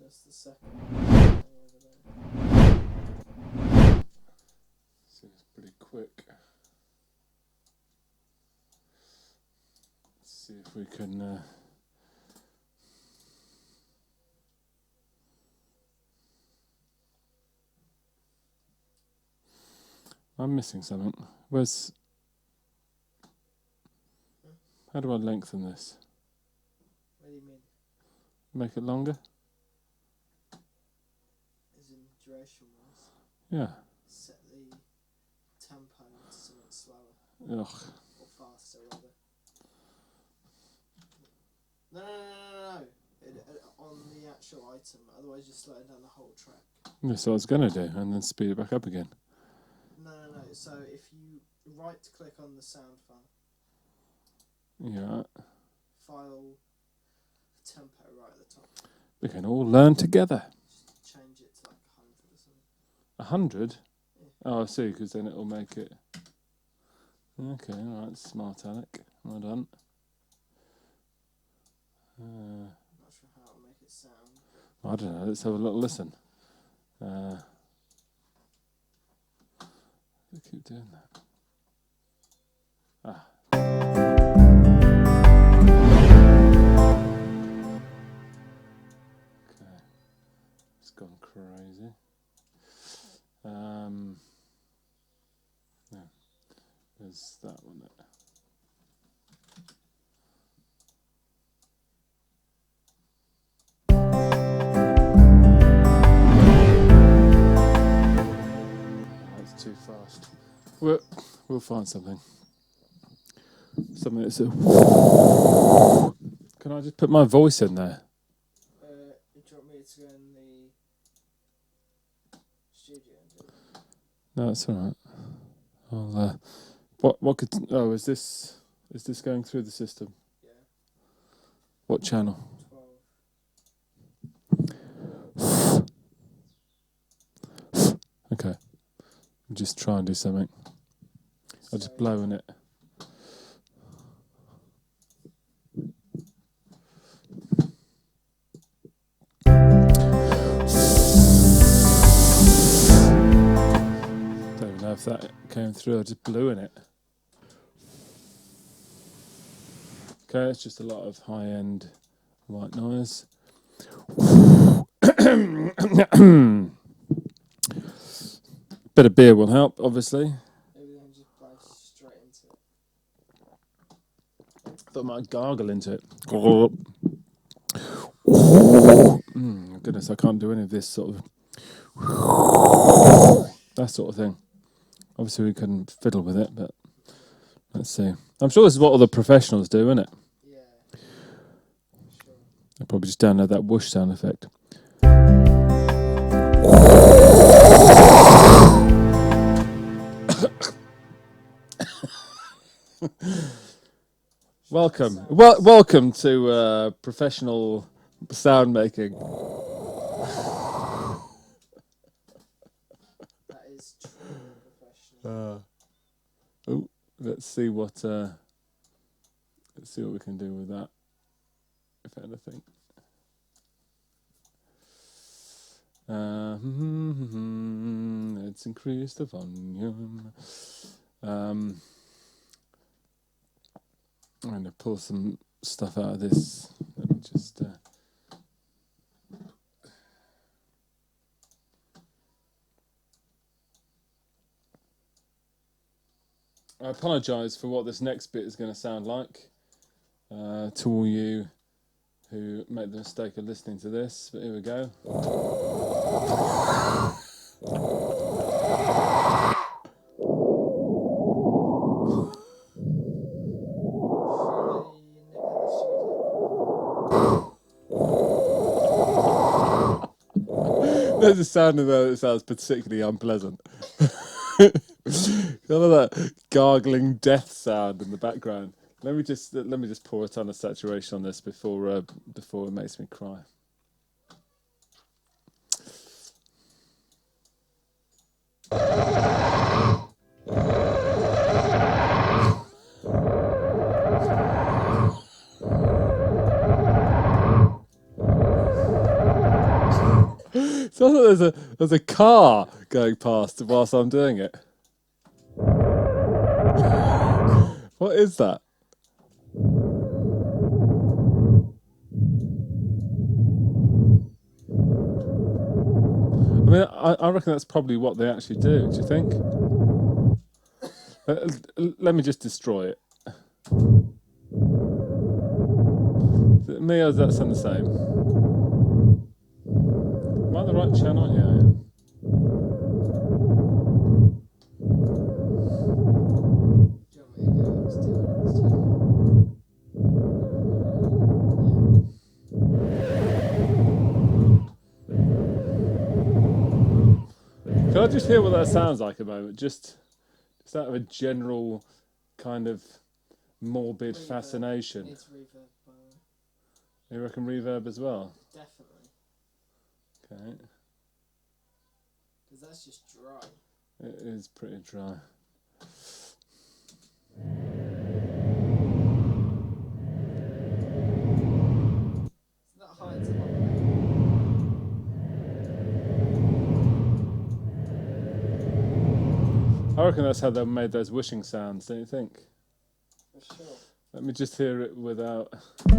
B: That's the second one.
A: So it's pretty quick. Let's see if we can. I'm missing something. Where's? How do I lengthen this?
B: What do you mean?
A: Make it longer?
B: As in duration wise?
A: Yeah.
B: Set the tempo to something slower.
A: Ugh.
B: Or faster, rather. No. On the actual item, otherwise you're slowing down the whole track.
A: That's what I was going to do, and then speed it back up again.
B: No. So if you right click on the sound file,
A: Yeah.
B: file tempo right at the top.
A: We can all learn together.
B: Just change it to like 100 or something.
A: 100?
B: Yeah.
A: Oh, I see, because then it'll make it. Okay, alright, smart Alec. Well done.
B: Not sure how it'll make it sound.
A: I don't know, let's have a little listen. We keep doing that. Okay. It's gone crazy. Yeah. There's that one there. That's too fast. We'll find something. Something that's a. Can I just put my voice in there?
B: Do you want me to go in the studio and do it?
A: No, it's all right. I'll What could? Oh, is this going through the system?
B: Yeah.
A: What channel?
B: 12.
A: Okay. Just try and do something. I'll just blow in it. Don't even know if that came through. I just blew in it. Okay, it's just a lot of high-end white noise. Bit of beer will help, obviously.
B: Maybe then just blow straight into it.
A: Thought I might gargle into it. Goodness, I can't do any of this sort of that sort of thing. Obviously, we can fiddle with it, but let's see. I'm sure this is what all the professionals do, isn't it?
B: Yeah. Sure.
A: They probably just download that whoosh sound effect. Welcome to professional sound making.
B: That is truly professional.
A: Let's see what we can do with that, if anything. Let's increase the volume. I'm going to pull some stuff out of this. Let me just. I apologise for what this next bit is going to sound like to all you who made the mistake of listening to this, but here we go. There's a sound in there that sounds particularly unpleasant. Kind of that gargling death sound in the background. Let me just pour a ton of saturation on this before it makes me cry. Sounds like there's a car going past whilst I'm doing it. What is that? I mean, I reckon that's probably what they actually do. Do you think? Let me just destroy it. Me, or does that sound the same? Am I on the right channel? Yeah, I am.
B: Do you want me to go and steal it in the studio?
A: Can I just hear what that sounds like a moment? Just out of a general kind of morbid
B: Reverb.
A: fascination.
B: Needs reverb, by the way.
A: You reckon reverb as well?
B: Definitely.
A: Okay.
B: Because that's just dry.
A: It is pretty dry.
B: It's not high to low.
A: I reckon that's how they made those whooshing sounds, don't you think?
B: For sure.
A: Let me just hear it without. Oh,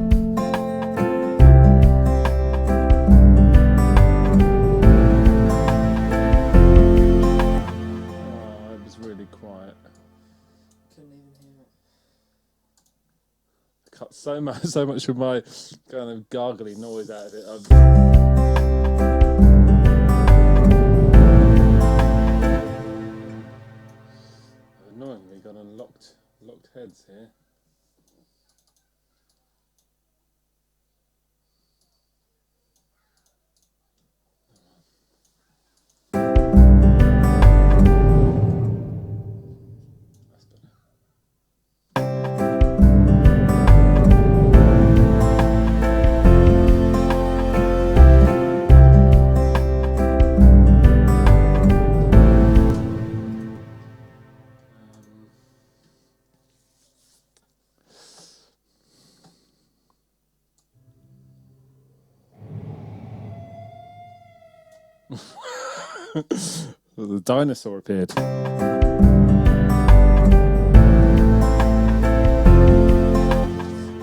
A: it was really quiet.
B: Couldn't even hear it.
A: Cut so much of my kind of gargly noise out of it. I've annoyingly got unlocked heads here. That's better. The dinosaur appeared.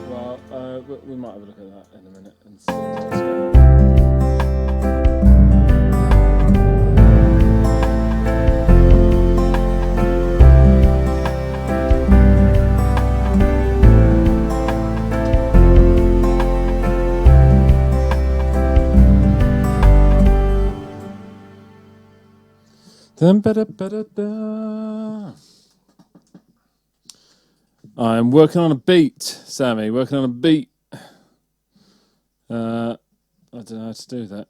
A: Well, we might have a look at that in a minute and see what's going on. I'm working on a beat, Sammy. Working on a beat. I don't know how to do that.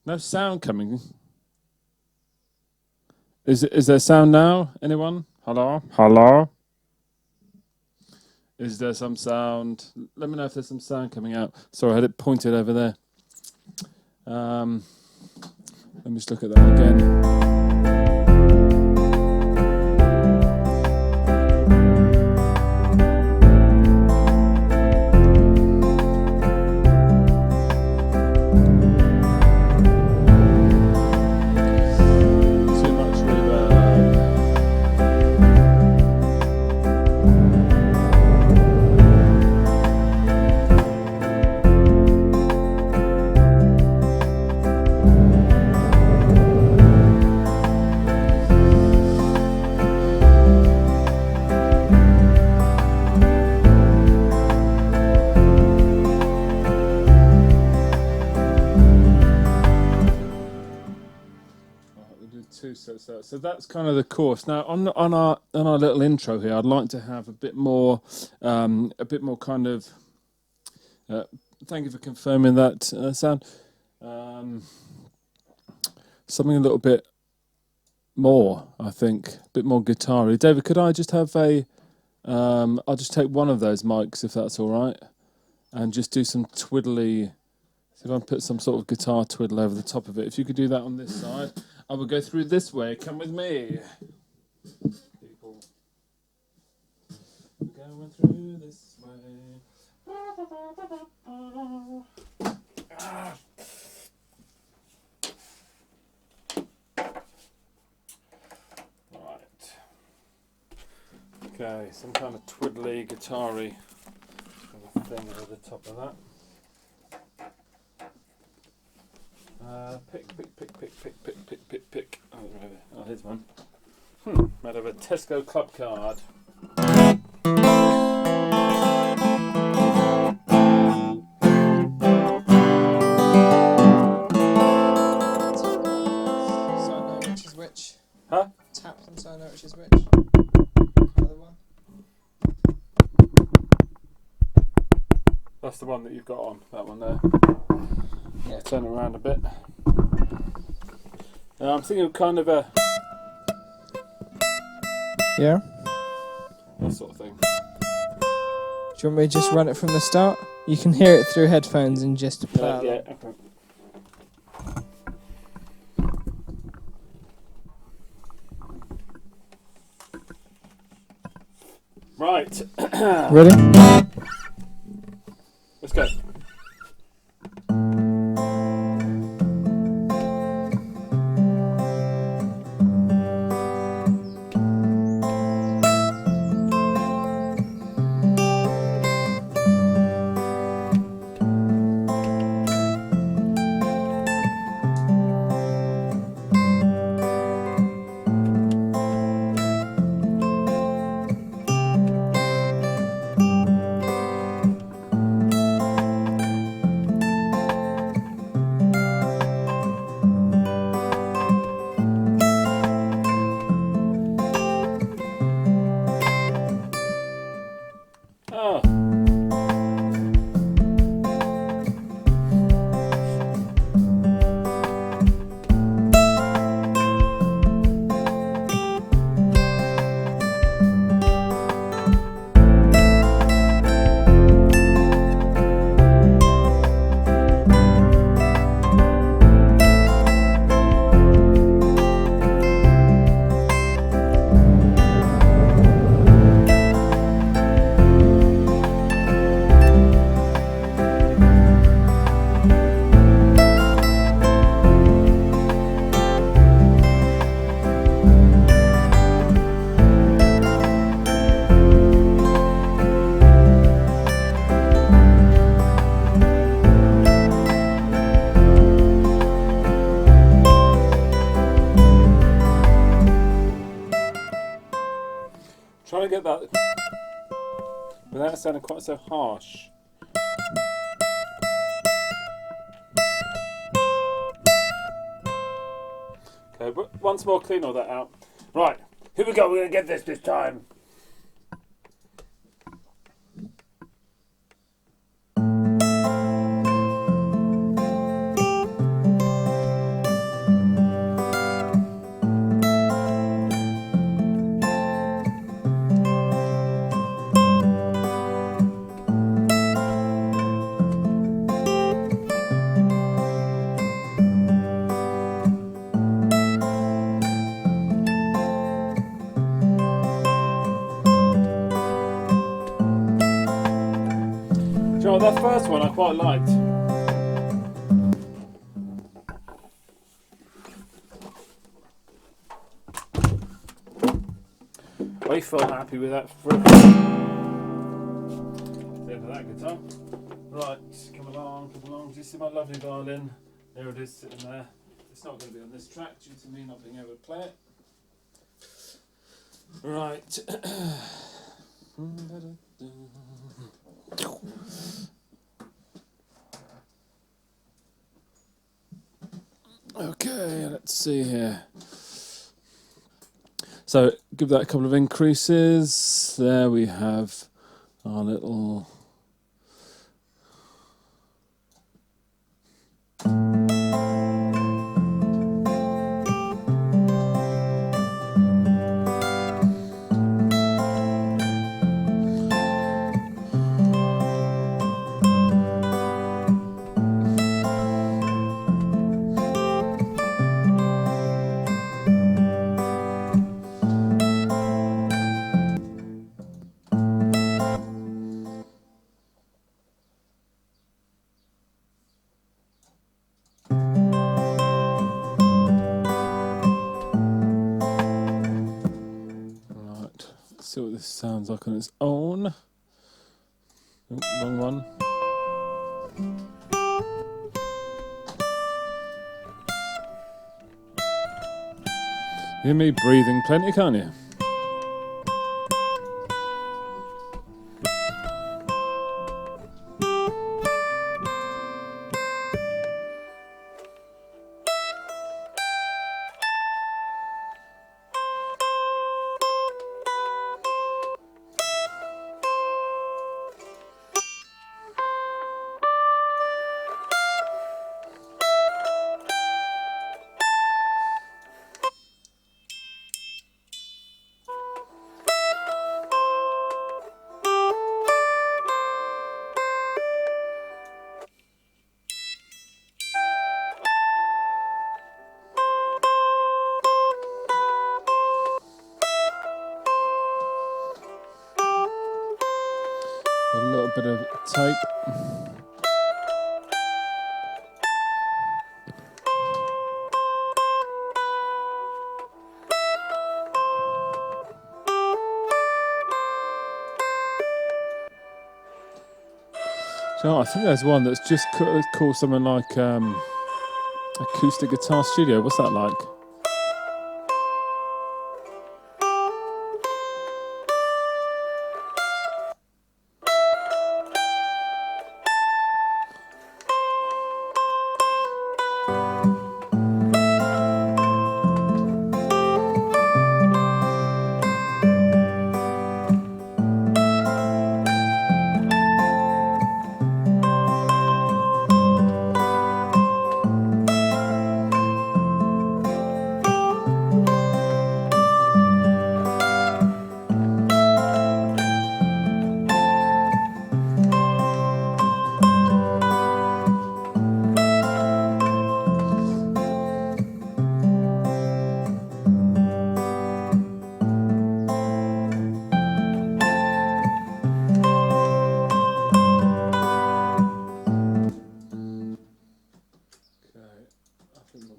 A: No sound coming. Is there sound now? Anyone? Hello? Hello? Is there some sound? Let me know if there's some sound coming out. Sorry, I had it pointed over there. Let me just look at that again. So that's kind of the course. Now on our little intro here, I'd like to have a bit more kind of. Thank you for confirming that sound. Something a little bit more, I think, a bit more guitar-y. David, could I just have a? I'll just take one of those mics if that's all right, and just do some twiddly. So if I put some sort of guitar twiddle over the top of it, if you could do that on this side. I will go through this way. Come with me. People going through this way. Right. Okay, some kind of twiddly, guitar-y thing over the top of that. Pick. Oh, here's one. Made of a Tesco club card.
B: So I know which is which.
A: Huh?
B: Tap them so I know which is which. Other one.
A: That's the one that you've got on. That one there.
B: Yeah.
A: Turn it around a bit. I'm thinking of kind of a
B: Yeah.
A: that sort of thing.
B: Do you want me to just run it from the start? You can hear it through headphones and just play along.
A: Yeah. Okay. Right.
B: Ready?
A: Let's go. Oh. without sounding quite so harsh. Okay, but once more, clean all that out. Right, here we go. We're gonna get this time. Oh, that first one I quite liked. I feel happy with that for the end of that guitar. Right, come along. Do you see my lovely violin? There it is sitting there. It's not going to be on this track due to me not being able to play it. Right. Okay, let's see here. So give that a couple of increases. There we have our little see what this sounds like on its own. Oh, wrong one. You hear me breathing plenty, can't you? A little bit of tape. So I think there's one that's just called something like Acoustic Guitar Studio. What's that like?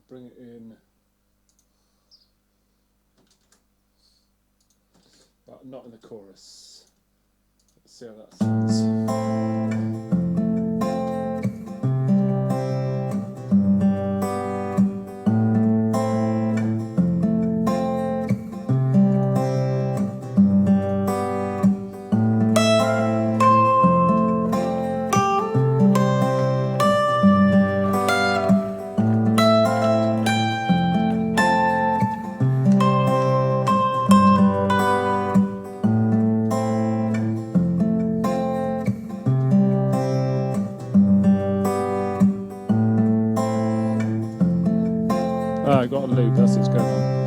A: Bring it in, but not in the chorus. Let's see how that sounds. they've got a loop. That's what's going on.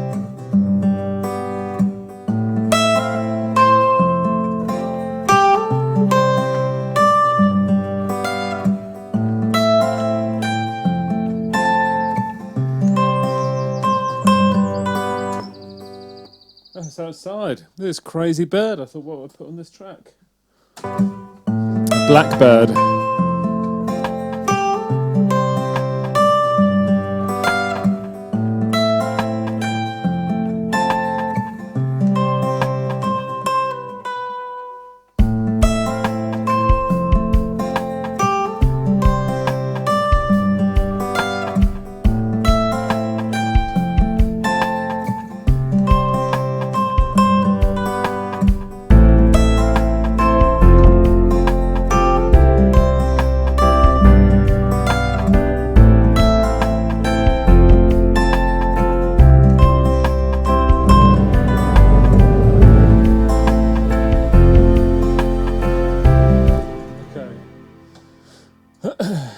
A: That's outside. This crazy bird. I thought, what would I put on this track? Blackbird.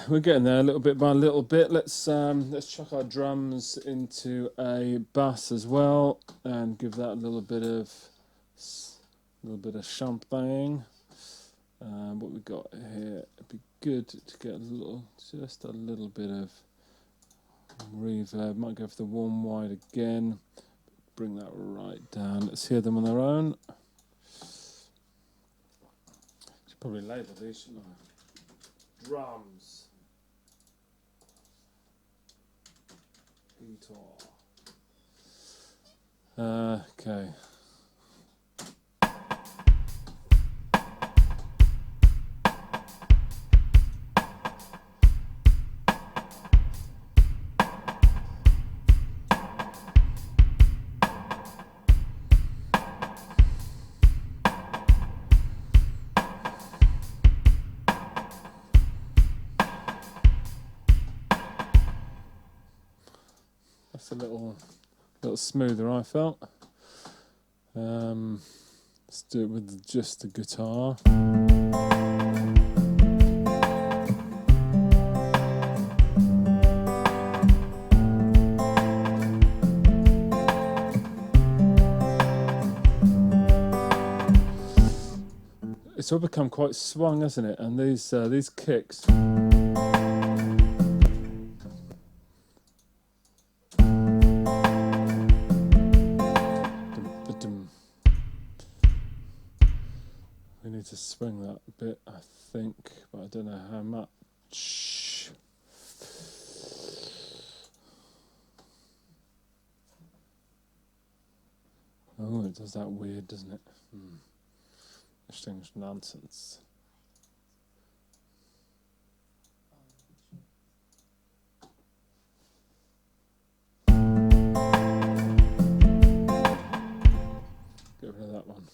A: We're getting there, a little bit by little bit. Let's chuck our drums into a bass as well, and give that a little bit of champagne. What we got here? It'd be good to get just a little bit of reverb. Might go for the warm wide again. Bring that right down. Let's hear them on their own. Should probably label these, shouldn't I? Drums. Guitar. Okay. That's a little smoother, I felt. Let's do it with just the guitar. It's all become quite swung, hasn't it? And these kicks. We need to swing that a bit, I think, but I don't know how much. Oh, it does that weird, doesn't it? This thing's nonsense. Get rid of that one.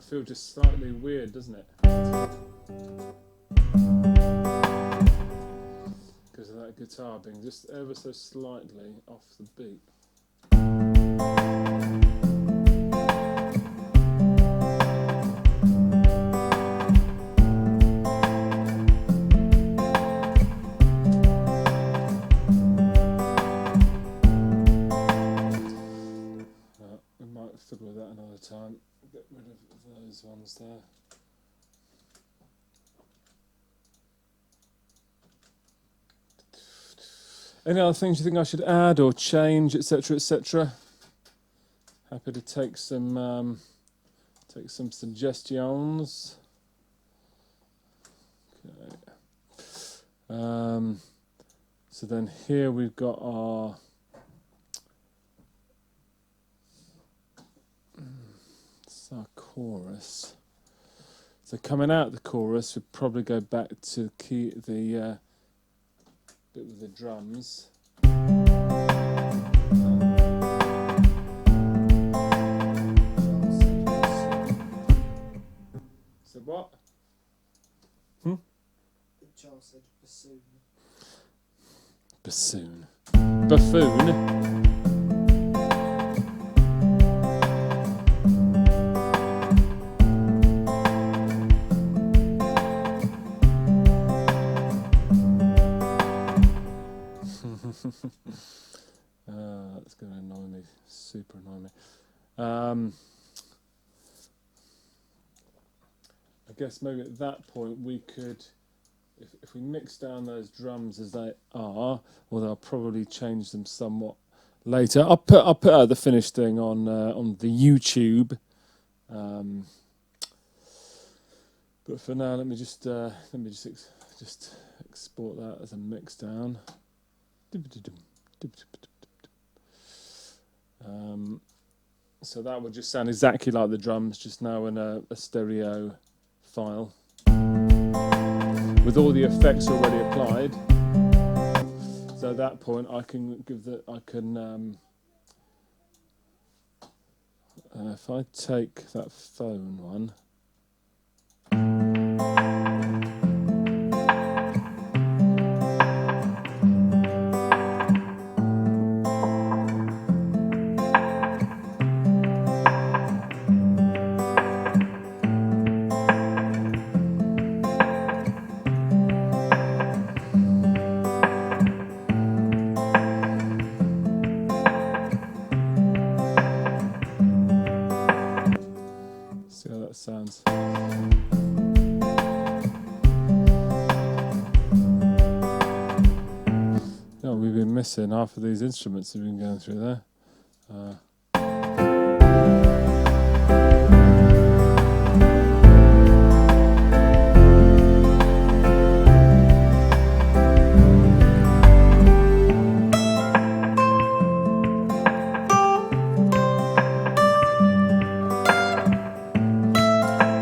A: Feels just slightly weird, doesn't it? Because of that guitar being just ever so slightly off the beat. We might fiddle with that another time. Get rid of those ones there. Any other things you think I should add or change, etc., etc.? Happy to take some suggestions. Okay. So then here we've got our chorus. So coming out of the chorus, we'd probably go back to the bit with the drums. said what?
B: Charles said bassoon.
A: Bassoon. Buffoon. That's going to annoy me. Super annoy me. I guess maybe at that point we could, if we mix down those drums as they are, although I'll probably change them somewhat later. I'll put the finished thing on the YouTube. But for now, let me just export that as a mix down. So that would just sound exactly like the drums, just now in a stereo file with all the effects already applied. So at that point, I can if I take that phone one. See how that sounds. No, we've been missing half of these instruments we've been going through there.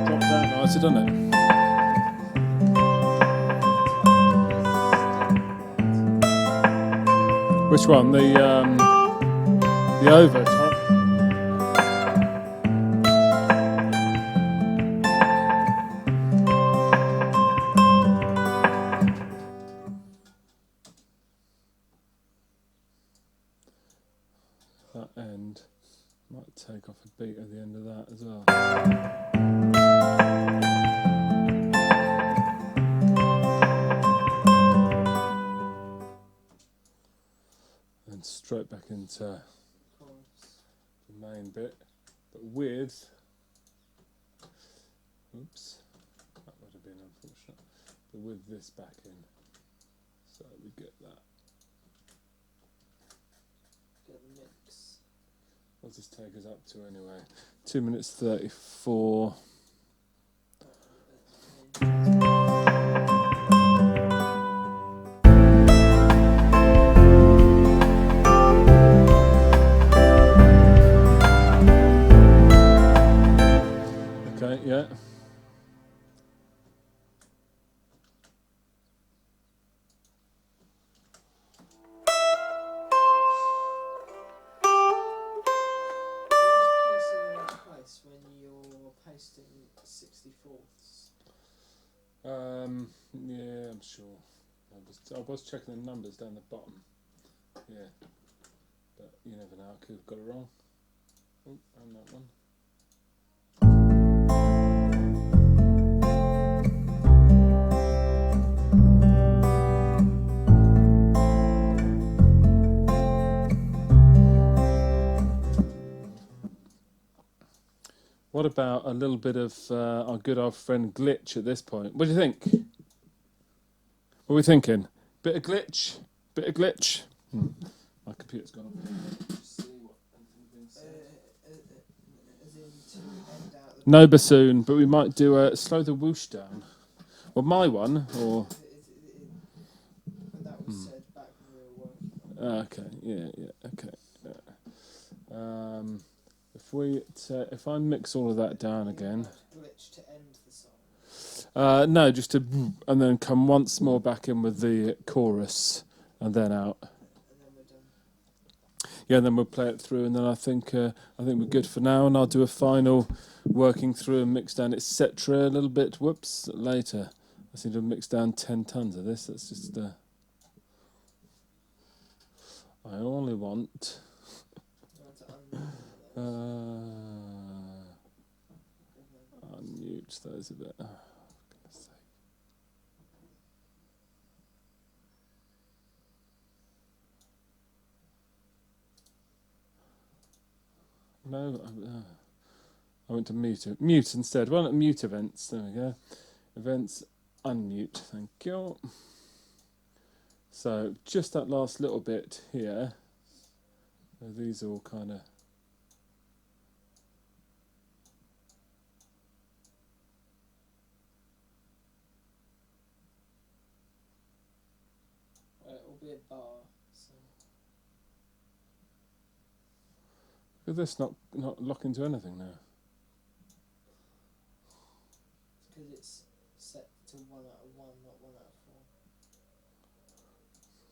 A: Drops out nicer, doesn't it? Which one? The over top. That end might take off a beat at the end of that as well. And straight back into the main bit, but with, oops, that would have been unfortunate, but with this back in, so we get that.
B: Get the mix.
A: What's this take us up to anyway? 2 minutes 34. Okay, yeah.
B: Pacing in that place when you're pasting 64ths.
A: Yeah, I'm sure. I was checking the numbers down the bottom. Yeah, but you never know. I could have got it wrong. Oh, and that one. What about a little bit of our good old friend Glitch at this point? What do you think? What are we thinking? Bit of glitch? Bit of glitch? My computer's gone off.
B: As in to end out the
A: No bassoon, but we might do a slow the whoosh down. Well, my one, or...
B: But that was said back when we were working on it.
A: Okay, yeah, okay. Yeah. If I mix all of that down again...
B: Glitch to end the song.
A: No, just to... And then come once more back in with the chorus, and then out.
B: And then we're done.
A: Yeah, and then we'll play it through, and then I think we're good for now, and I'll do a final working through and mix down, etc. A little bit. Whoops, later. I seem to have mixed down 10 tons of this. That's just. I only want. Unmute those a bit. Oh, for goodness sake. No, I went to mute instead. Why not mute events? There we go. Events, unmute. Thank you. So just that last little bit here. So these all kind of.
B: It will be a bar. So.
A: Could this not lock into anything now?
B: Because it's set to 1 out of 1, not 1 out of 4.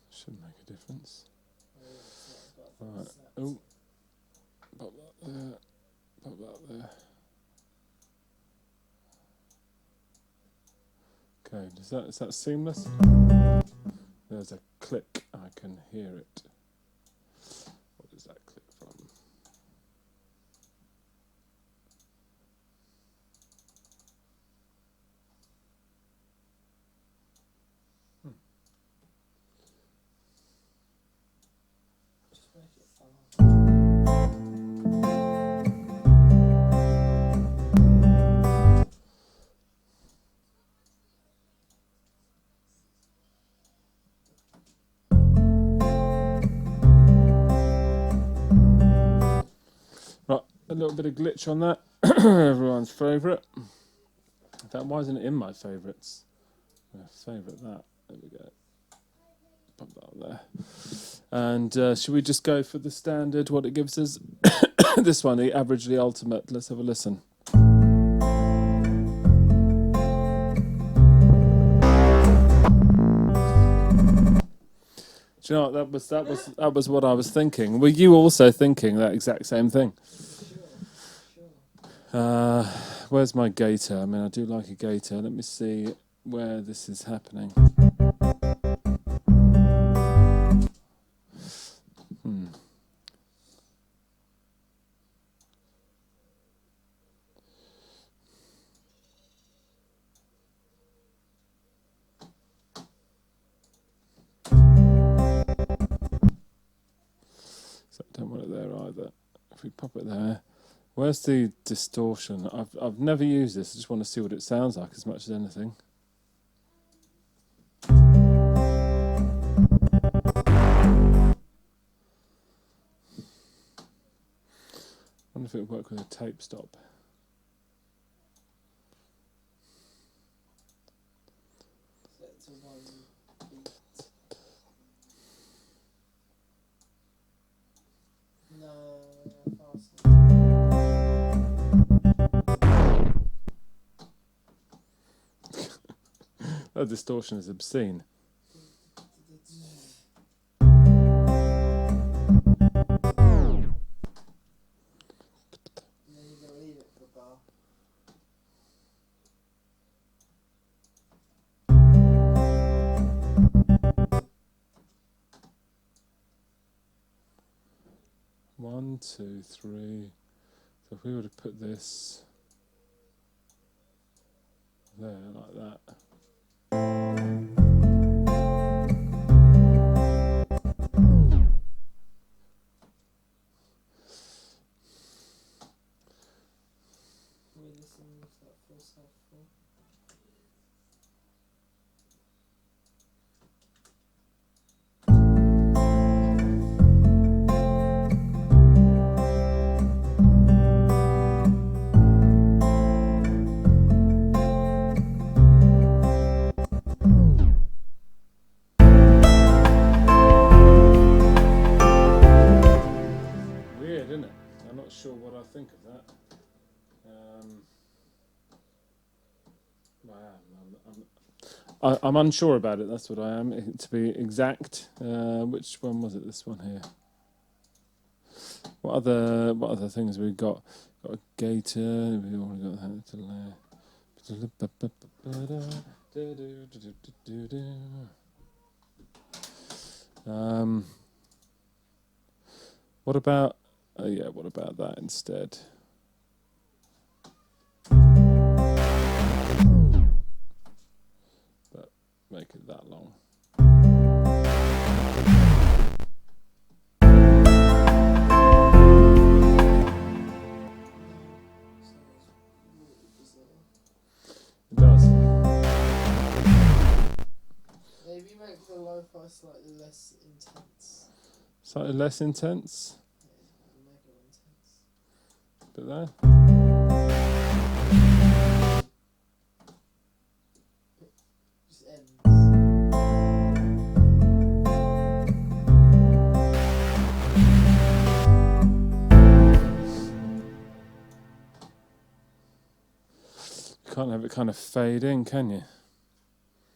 A: Shouldn't make a difference.
B: It's not got
A: Right.
B: snaps.
A: Oh, pop that there. Pop that there. Okay, is that seamless? There's a click. I can hear it. What is that click from?
B: Just make it fast.
A: Right, a little bit of glitch on that. Everyone's favourite. In fact, why isn't it in my favourites? Favourite that. There we go. Pop that on there. And should we just go for the standard, what it gives us? This one, the average, the ultimate. Let's have a listen. Do you know what, that was what I was thinking. Were you also thinking that exact same thing?
B: Sure.
A: Where's my gator? I mean, I do like a gator. Let me see where this is happening. So I don't want it there either. If we pop it there, where's the distortion? I've never used this. I just want to see what it sounds like as much as anything. I wonder if it would work with a tape stop.
B: Set to 1 beat. No, faster.
A: That distortion is obscene.
B: And then you're going to leave it for a bar.
A: One, two, three. So if we were to put this there like that.
B: Can we listen to that full side 4?
A: Weird, isn't it? I'm not sure what I think of that. I'm unsure about it. That's what I am. To be exact, which one was it? This one here. What other things we got? Got a gator. We already got that to what about? Oh yeah, what about that instead? But make it that long. It does.
B: Maybe make the lo-fi slightly less intense.
A: Slightly less intense.
B: Yeah, mega intense.
A: Bit there.
B: Just ends.
A: You can't have it kind of fade in, can you?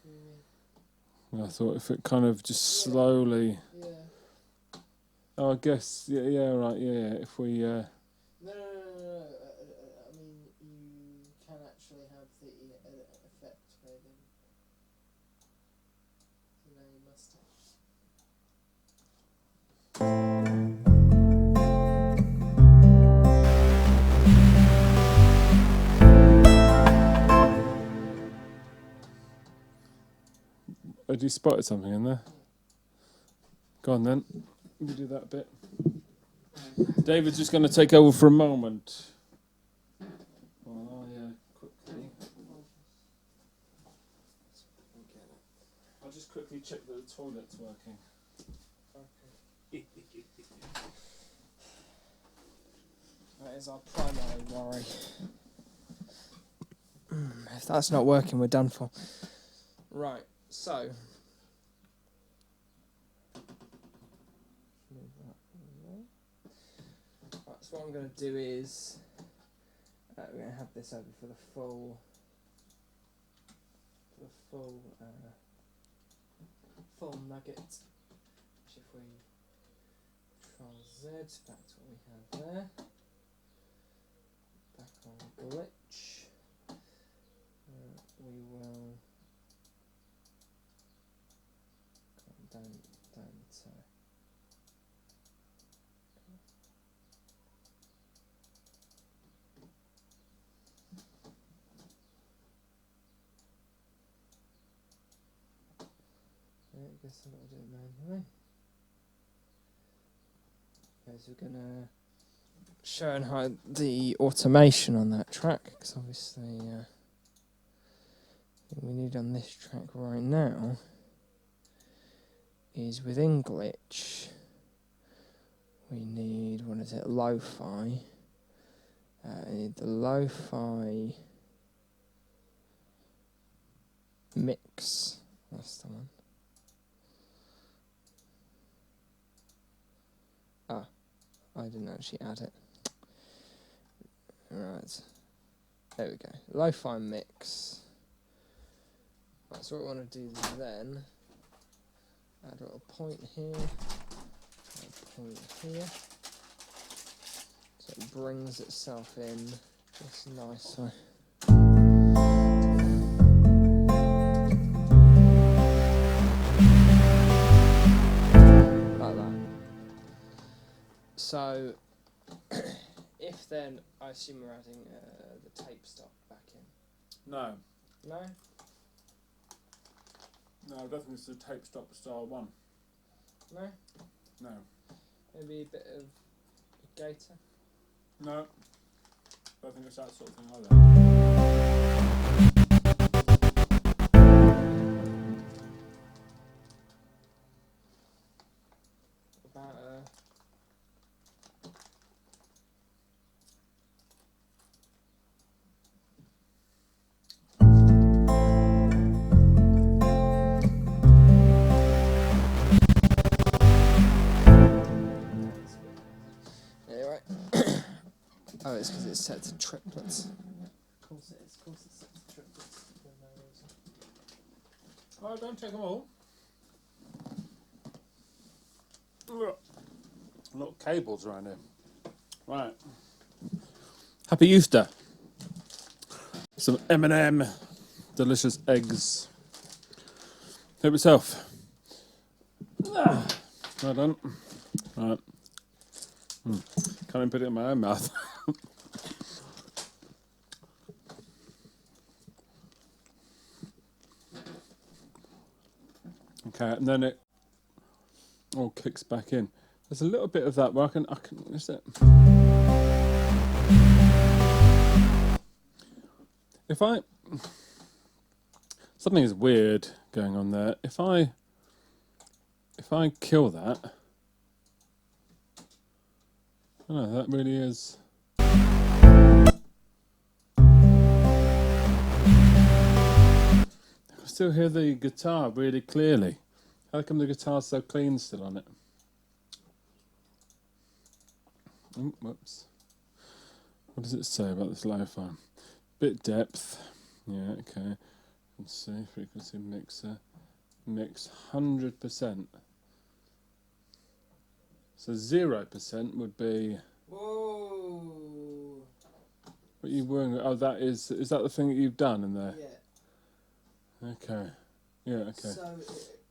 B: Yeah.
A: I thought if it kind of just slowly.
B: Yeah.
A: Oh, I guess. Yeah. Right. Yeah. If we.
B: No. I mean, you can actually have the effect fading. So now you must have.
A: Had you spotted something in there? Go on then. You do that bit. David's just going to take over for a moment. Oh yeah, quickly. I'll just quickly check that the toilet's working.
B: Okay. That is our primary worry. If that's not working, we're done for. Right, so. Right, so what I'm going to do is. We're going to have this over for the full. Full nugget. Which if we Control Z, that's what we have there. Back on glitch. We will don't I guess I've got to do it manually. Okay, so we're gonna show and hide the automation on that track, because obviously what we need on this track right now is within glitch we need, what is it, lo-fi. I need the lo-fi mix, that's the one. I didn't actually add it. Right, there we go. Lo-fi mix. Right, so what we want to do then, add a little point here, a point here, so it brings itself in just nicely. Like that. So, if then, I assume we're adding the tape stop back in.
A: No.
B: No?
A: No, I don't think it's a tape stop style one.
B: No?
A: No.
B: Maybe a bit of gator?
A: No. I don't think it's that sort of thing either.
B: About anyway. Oh, it's because it's set to triplets. Of course it is. Of course it's set to triplets. For no reason.
A: Oh, don't take them all. A lot of cables around here. Right. Happy Easter. Some M&M, delicious eggs. Help yourself. Well done. Right. Can't even put it in my own mouth. Okay, and then it all kicks back in. There's a little bit of that where I can, is it? Something is weird going on there. If I kill that, oh, that really is. I can still hear the guitar really clearly. How come the guitar's so clean still on it? Oh, whoops. What does it say about this lo-fi? Bit depth. Yeah, okay. Let's see, frequency mixer. Mix 100%. So 0% would be.
B: Whoa.
A: What are you worrying about? Oh, that is that the thing that you've done in there?
B: Yeah.
A: Okay. Yeah, okay.
B: So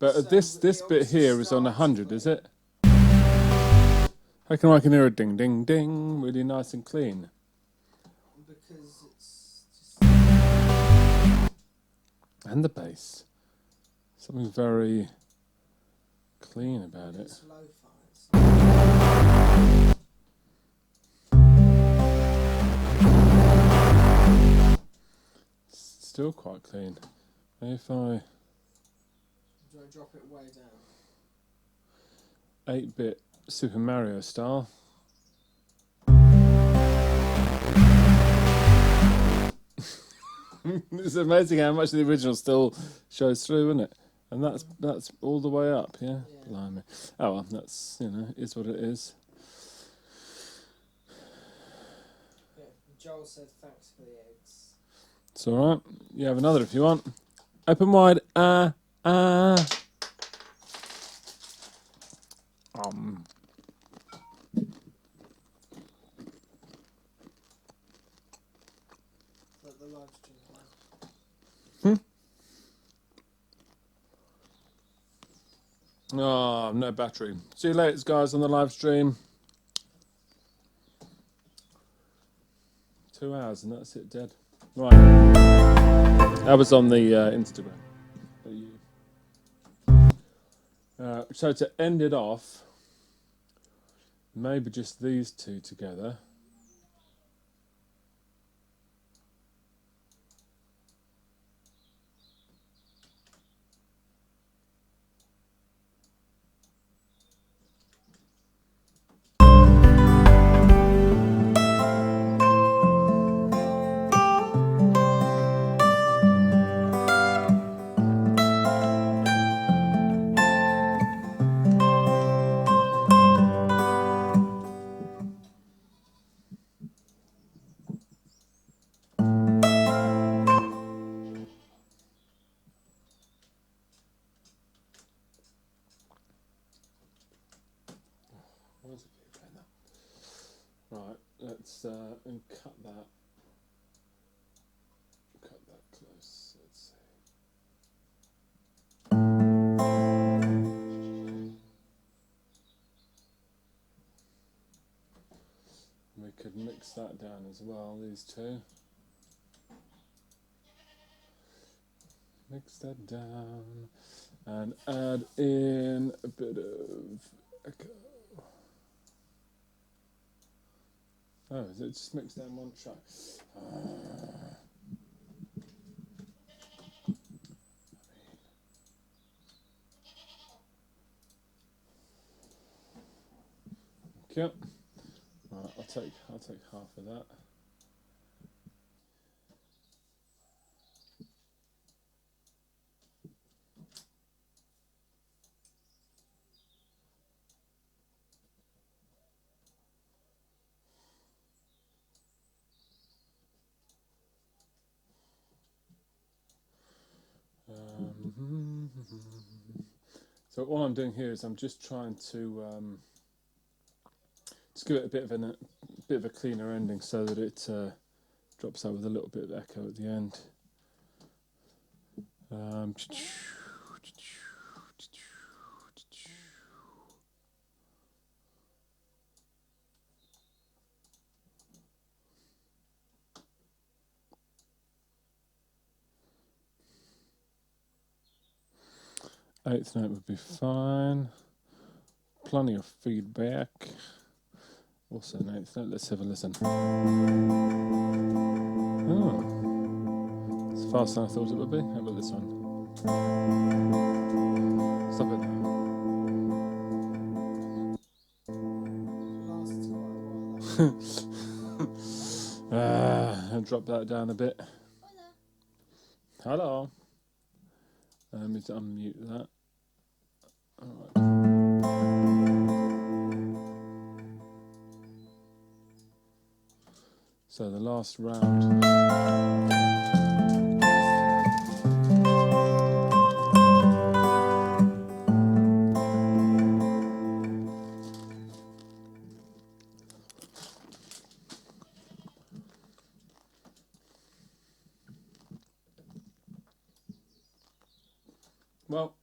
A: But this bit here is on 100, is it? How come I can hear a ding ding ding really nice and clean?
B: Because it's just.
A: And the bass. Something very clean about it.
B: It's lo-fi.
A: It's still quite clean. If I.
B: Do I drop it way down?
A: 8-bit Super Mario style. It's amazing how much the original still shows through, isn't it? And that's all the way up, yeah? Blimey. Oh well, that's, is what it is.
B: Yeah, Joel said thanks for the eggs.
A: It's alright. You have another if you want. Open wide.
B: Let the live stream play.
A: Oh, no battery. See you later, guys, on the live stream. 2 hours and that's it, dead. Right. That was on the Instagram. So to end it off, maybe just these two together. Right, let's and cut that close. Let's see. We could mix that down as well, these two. Mix that down and add in a bit of echo. Oh, is it just mixed down one track? Okay. Right, I'll take half of that. So all I'm doing here is I'm just trying to Let's give it a bit of a cleaner ending so that it drops out with a little bit of echo at the end. 8th note would be fine. Plenty of feedback. Also 9th note. Let's have a listen. Oh, it's faster than I thought it would be. How about this one? Stop it there. I'll drop that down a bit. Hello. Let me unmute that. Alright. So the last round. Well,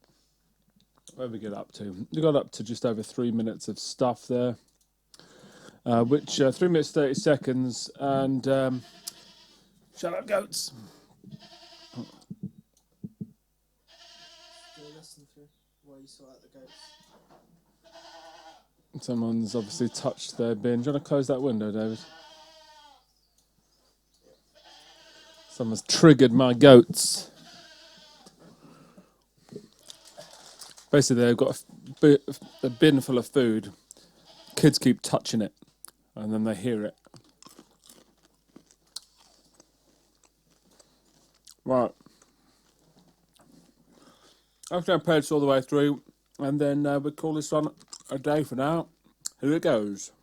A: where we get up to? We got up to just over 3 minutes of stuff there, which 3 minutes 30 seconds, and shut up, goats.
B: Listen through while you sort out the goats.
A: Someone's obviously touched their bin. Do you want to close that window, David? Someone's triggered my goats. Basically, they've got a bin full of food. Kids keep touching it, and then they hear it. Right. I'm going to play this all the way through, and then we'll call this one a day for now. Here it goes.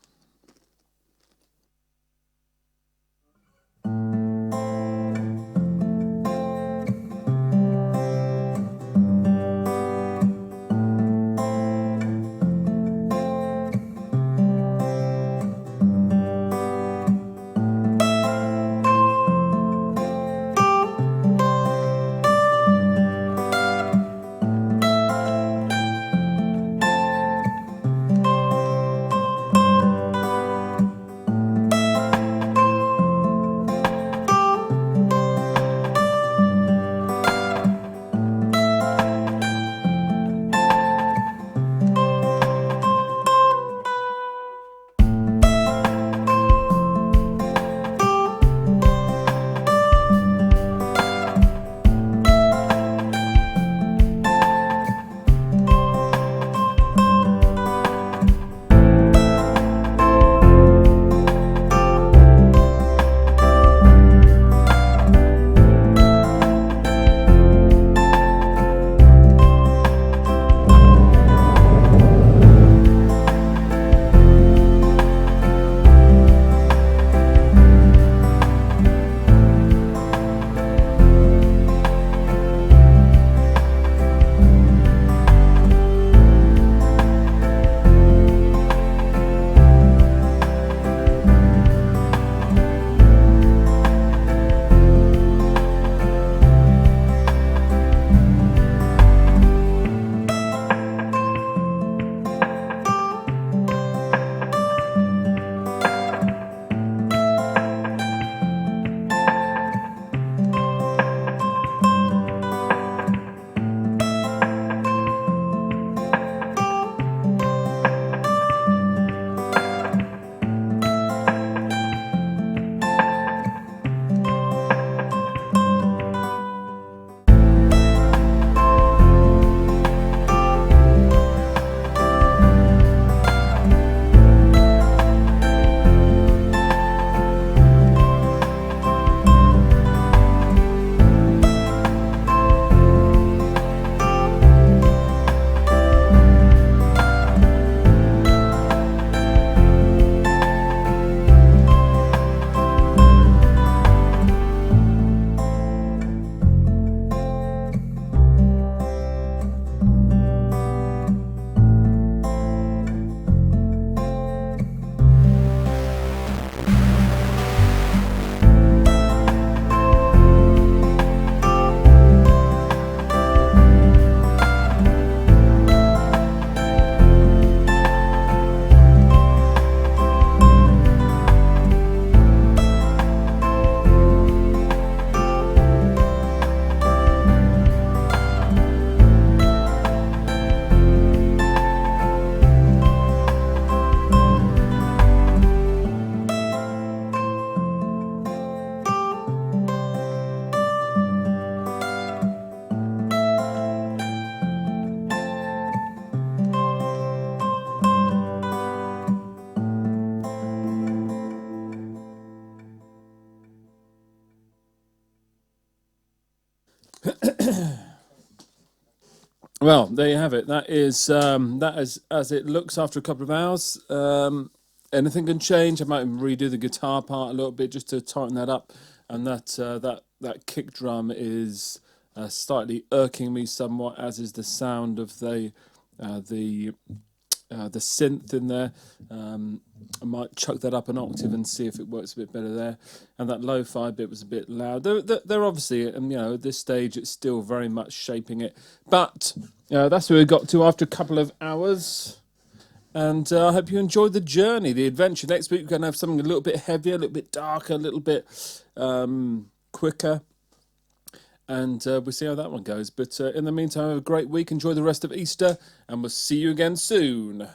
A: Well, there you have it. That is as it looks after a couple of hours. Anything can change. I might even redo the guitar part a little bit just to tighten that up. And that kick drum is slightly irking me somewhat, as is the sound of the synth in there. I might chuck that up an octave and see if it works a bit better there. And that lo-fi bit was a bit loud. They're obviously, at this stage, it's still very much shaping it. But that's where we got to after a couple of hours. And I hope you enjoyed the journey, the adventure. Next week, we're going to have something a little bit heavier, a little bit darker, a little bit quicker. And we'll see how that one goes. But in the meantime, have a great week. Enjoy the rest of Easter. And we'll see you again soon.